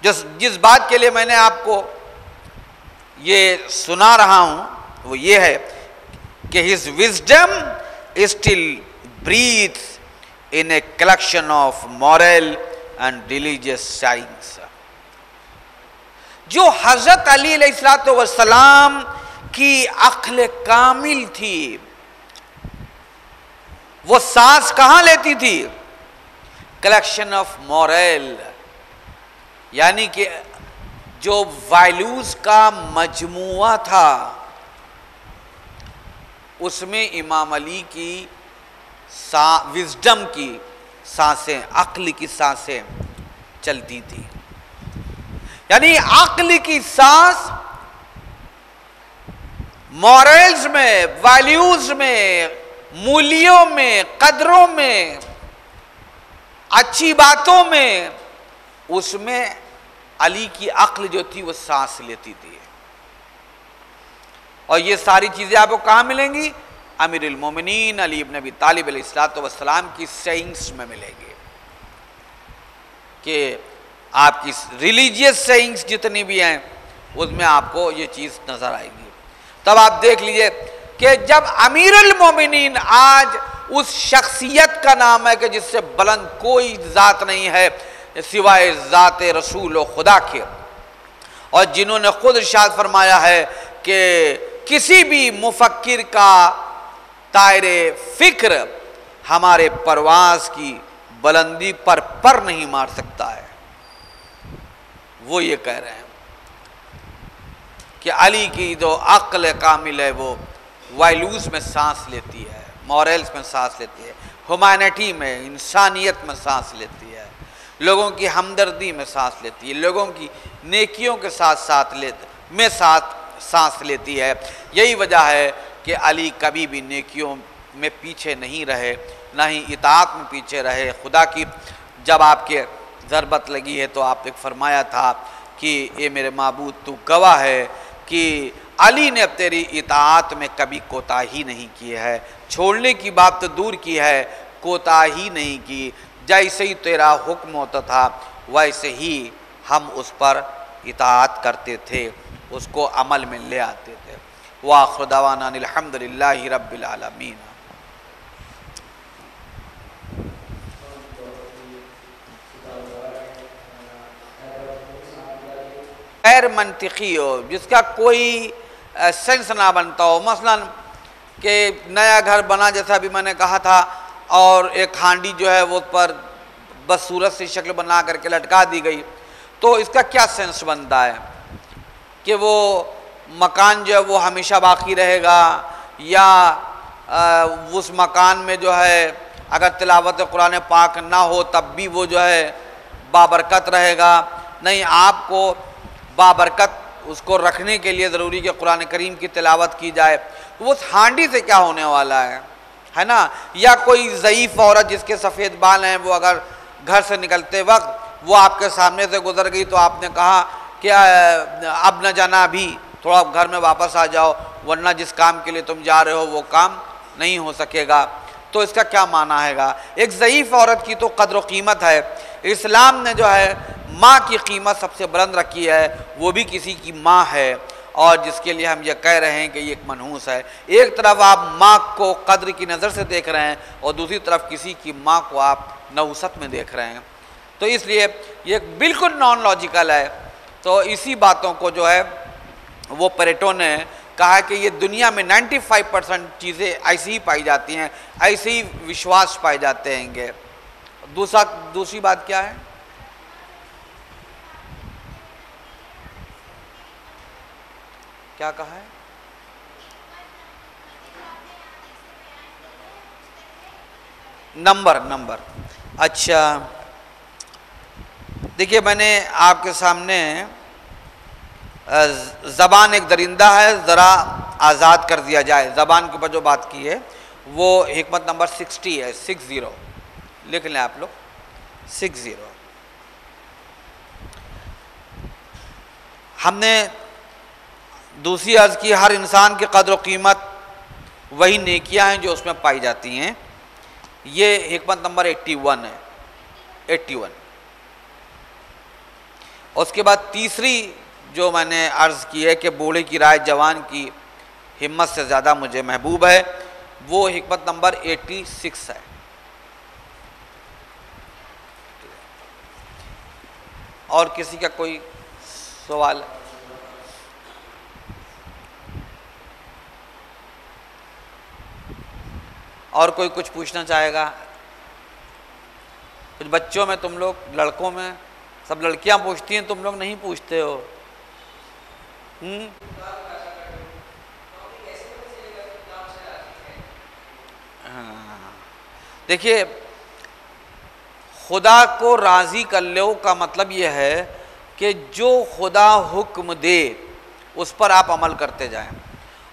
S2: जिस बात के लिए मैंने आपको ये सुना रहा हूं वो ये है कि his wisdom still breathes in a collection of moral and religious science. जो हजरत अली अलैहिस्सलातु वस्सलाम की अक्ल कामिल थी, वो सांस कहां लेती थी? कलेक्शन ऑफ मॉरल, यानी कि जो वैल्यूज का मजमुआ था उसमें इमाम अली की विजडम की सांसें, अक्ल की सांसें चलती थी। यानी अक्ल की सांस मॉरल्स में, वैल्यूज में, मूल्यों में, कदरों में, अच्छी बातों में, उसमें अली की अक्ल जो थी वो सांस लेती थी। और ये सारी चीजें आपको कहां मिलेंगी? अमीरुल मोमिनीन अली इब्न अबी तालिब अलैहिस्सलातु वस्सलाम की सेइंग्स में मिलेंगे। कि आपकी रिलीजियस सेइंग्स जितनी भी हैं उसमें आपको ये चीज नजर आएगी। तब आप देख लीजिए कि जब अमीरुल मोमिनीन, आज उस शख्सियत का नाम है कि जिससे बुलंद कोई जात नहीं है सिवाय जात रसूल और खुदा के, और जिन्होंने खुद इरशाद फरमाया है कि किसी भी मुफक्किर का दायरे फिक्र हमारे परवाज की बुलंदी पर नहीं मार सकता है। वो ये कह रहे हैं कि अली की जो अक्ल कामिल है वो वैल्यूज में सांस लेती है, मॉरल्स में सांस लेती है, ह्यूमैनिटी में, इंसानियत में सांस लेती है, लोगों की हमदर्दी में सांस लेती है, लोगों की नेकियों के साथ सांस लेती है। यही वजह है कि अली कभी भी नेकियों में पीछे नहीं रहे, ना ही इताअत में पीछे रहे। खुदा की जब आपके ज़रूरत लगी है तो आपने फरमाया था कि ये मेरे माबूद तू गवाह है कि अली ने अब तेरी इताअत में कभी कोताही नहीं की है, छोड़ने की बात तो दूर की है, कोताही नहीं की। जैसे ही तेरा हुक्म होता था वैसे ही हम उस पर इताअत करते थे, उसको अमल में ले आते थे। व आखिर दवाना अल्हम्दुलिल्लाहि रब्बिल आलमीन। गैर मंतिकी हो, जिसका कोई सेंस ना बनता हो, मसलन कि नया घर बना जैसा अभी मैंने कहा था, और एक हांडी जो है वो पर बस सूरज से शक्ल बना करके लटका दी गई, तो इसका क्या सेंस बनता है कि वो मकान जो है वो हमेशा बाकी रहेगा, या उस मकान में जो है अगर तिलावत कुरान पाक ना हो तब भी वो जो है बाबरकत रहेगा। नहीं, आपको बाबरकत उसको रखने के लिए ज़रूरी कि कुरान करीम की तिलावत की जाए, तो उस हांडी से क्या होने वाला है ना। या कोई ज़ईफ़ औरत जिसके सफ़ेद बाल हैं, वो अगर घर से निकलते वक्त वो आपके सामने से गुजर गई तो आपने कहा कि अब न जाना, अभी थोड़ा घर में वापस आ जाओ, वरना जिस काम के लिए तुम जा रहे हो वो काम नहीं हो सकेगा। तो इसका क्या माना हैगा? एक ज़ईफ़ औरत की तो कद्र कीमत है। इस्लाम ने जो है माँ की कीमत सबसे बुलंद रखी है, वो भी किसी की माँ है, और जिसके लिए हम ये कह रहे हैं कि ये एक मनहूस है। एक तरफ आप माँ को कद्र की नज़र से देख रहे हैं और दूसरी तरफ किसी की माँ को आप नहुसत में देख रहे हैं, तो इसलिए ये बिल्कुल नॉन लॉजिकल है। तो इसी बातों को जो है वो पेरेटो ने कहा कि ये दुनिया में 95% चीज़ें ऐसी ही पाई जाती हैं, ऐसे ही विश्वास पाए जाते हैं। दूसरी बात क्या है? क्या कहा है? नंबर। अच्छा, देखिए मैंने आपके सामने ज़बान एक दरिंदा है, ज़रा आज़ाद कर दिया जाए, ज़बान के ऊपर जो बात की है वो हिकमत नंबर 60 है, 60 लिख लें आप लोग, 60। हमने दूसरी अर्ज़ की, हर इंसान की कद्र कीमत वही नेकियां हैं जो उसमें पाई जाती हैं। ये हिकमत नंबर 81 है, 81। उसके बाद तीसरी जो मैंने अर्ज़ की है कि बूढ़े की राय जवान की हिम्मत से ज़्यादा मुझे महबूब है, वो हिकमत नंबर 86 है। और किसी का कोई सवाल? और कोई कुछ पूछना चाहेगा? कुछ बच्चों में तुम लोग, लड़कों में सब लड़कियां पूछती हैं, तुम लोग नहीं पूछते हो? हाँ, देखिए, खुदा को राज़ी कर लो का मतलब यह है कि जो खुदा हुक्म दे उस पर आप अमल करते जाएं,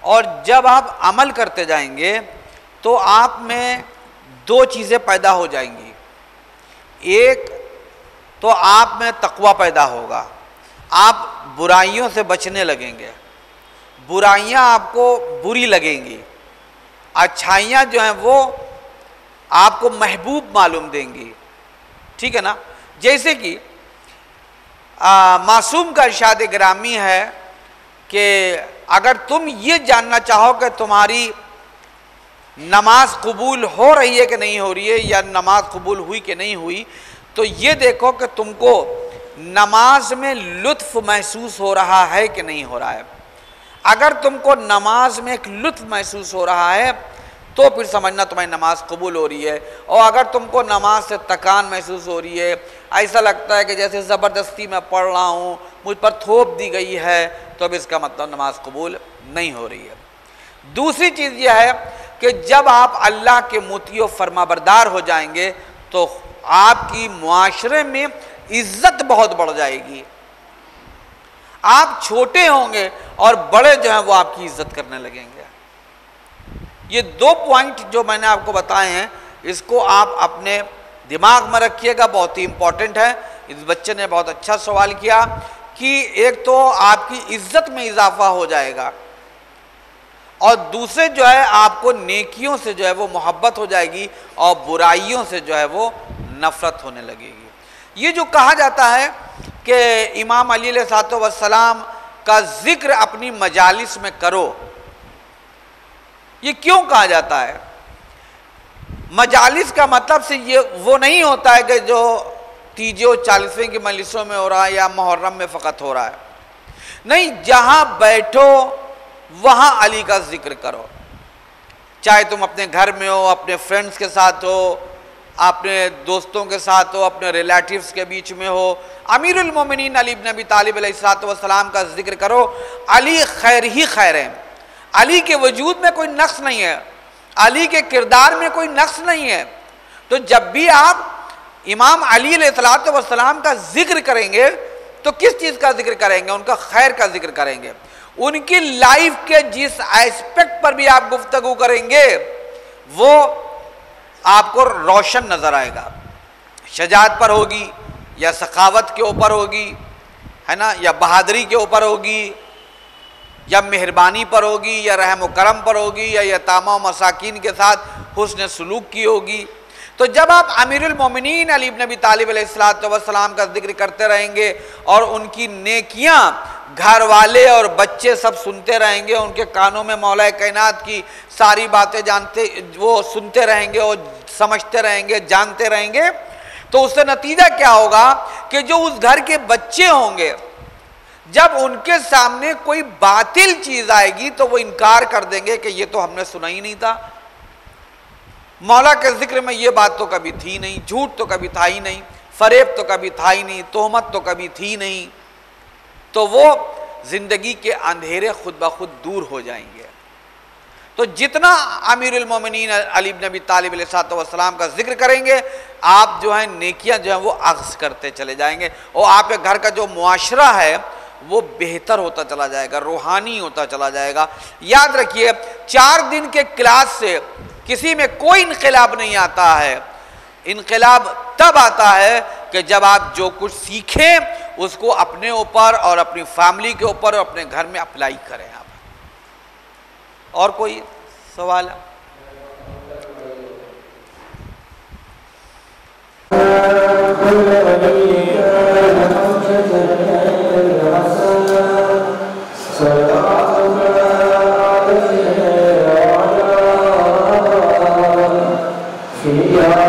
S2: और जब आप अमल करते जाएंगे तो आप में दो चीज़ें पैदा हो जाएंगी। एक तो आप में तकवा पैदा होगा, आप बुराइयों से बचने लगेंगे, बुराइयां आपको बुरी लगेंगी, अच्छाइयां जो हैं वो आपको महबूब मालूम देंगी, ठीक है ना। जैसे कि मासूम का इरशाद गिरामी है कि अगर तुम ये जानना चाहो कि तुम्हारी नमाज कबूल हो रही है कि नहीं हो रही है, या नमाज कबूल हुई कि नहीं हुई, तो ये देखो कि तुमको नमाज में लुत्फ़ महसूस हो रहा है कि नहीं हो रहा है। अगर तुमको नमाज में एक लुत्फ़ महसूस हो रहा है तो फिर समझना तुम्हारी नमाज कबूल हो रही है, और अगर तुमको नमाज से थकान महसूस हो रही है, ऐसा लगता है कि जैसे ज़बरदस्ती मैं पढ़ रहा हूँ, मुझ पर थोप दी गई है, तो अब इसका मतलब नमाज कबूल नहीं हो रही है। दूसरी चीज़ यह है कि जब आप अल्लाह के मुतीओ फरमाबरदार हो जाएंगे तो आपकी मुआशरे में इज्जत बहुत बढ़ जाएगी। आप छोटे होंगे और बड़े जो हैं वो आपकी इज्जत करने लगेंगे। ये दो पॉइंट जो मैंने आपको बताए हैं, इसको आप अपने दिमाग में रखिएगा, बहुत ही इंपॉर्टेंट है। इस बच्चे ने बहुत अच्छा सवाल किया कि एक तो आपकी इज्जत में इजाफा हो जाएगा और दूसरे जो है आपको नेकियों से जो है वो मोहब्बत हो जाएगी और बुराइयों से जो है वो नफरत होने लगेगी। ये जो कहा जाता है कि इमाम अली अलैहिस्सलाम का जिक्र अपनी मजालिस में करो, ये क्यों कहा जाता है? मजालिस का मतलब से ये वो नहीं होता है कि जो तीजे और चालीसवें की मजलिसों में हो रहा है या मुहर्रम में फ़कत हो रहा है, नहीं, जहां बैठो वहां अली का जिक्र करो। चाहे तुम अपने घर में हो, अपने फ्रेंड्स के साथ हो, अपने दोस्तों के साथ हो, अपने रिलेटिव्स के बीच में हो, अमीरुल मोमिनीन अली इब्न अबी तालिब अलैहिस्सलाम का जिक्र करो। अली खैर ही खैर है, अली के वजूद में कोई नक्स नहीं है, अली के किरदार में कोई नक्स नहीं है। तो जब भी आप इमाम अली अलैहिस्सलाम का जिक्र करेंगे तो किस चीज़ का जिक्र करेंगे? उनका खैर का जिक्र करेंगे। उनकी लाइफ के जिस एस्पेक्ट पर भी आप गुफ्तगू करेंगे वो आपको रोशन नजर आएगा। शजाअत पर होगी या सखावत के ऊपर होगी, है ना, या बहादुरी के ऊपर होगी, या मेहरबानी पर होगी, या रहम करम पर होगी, या यतामा मसाकिन के साथ हुस्न सलूक की होगी। तो जब आप अमीरुल मोमिनीन अली इब्न अबी तालिब अलैहिस्सलाम का जिक्र करते रहेंगे और उनकी नेकियां घर वाले और बच्चे सब सुनते रहेंगे, उनके कानों में मौला कायनात की सारी बातें जानते वो सुनते रहेंगे और समझते रहेंगे, जानते रहेंगे, तो उससे नतीजा क्या होगा कि जो उस घर के बच्चे होंगे जब उनके सामने कोई बातिल चीज आएगी तो वो इनकार कर देंगे कि ये तो हमने सुना ही नहीं था, मौला के जिक्र में ये बात तो कभी थी नहीं, झूठ तो कभी था ही नहीं, फरेब तो कभी था ही नहीं, तोहमत तो कभी थी नहीं। तो वो जिंदगी के अंधेरे खुद ब खुद दूर हो जाएंगे। तो जितना अमीरुल मोमिनीन अली इब्न अबी तालिब अलैहिस्सलाम का जिक्र करेंगे आप जो है नेकियां जो है वो अक्स करते चले जाएंगे और आपके घर का जो मुआशरा है वो बेहतर होता चला जाएगा, रूहानी होता चला जाएगा। याद रखिए 4 दिन के क्लास से किसी में कोई इनकलाब नहीं आता है। इनकलाब तब आता है कि जब आप जो कुछ सीखें उसको अपने ऊपर और अपनी फैमिली के ऊपर और अपने घर में अप्लाई करें आप। और कोई सवाल है?
S3: Yeah.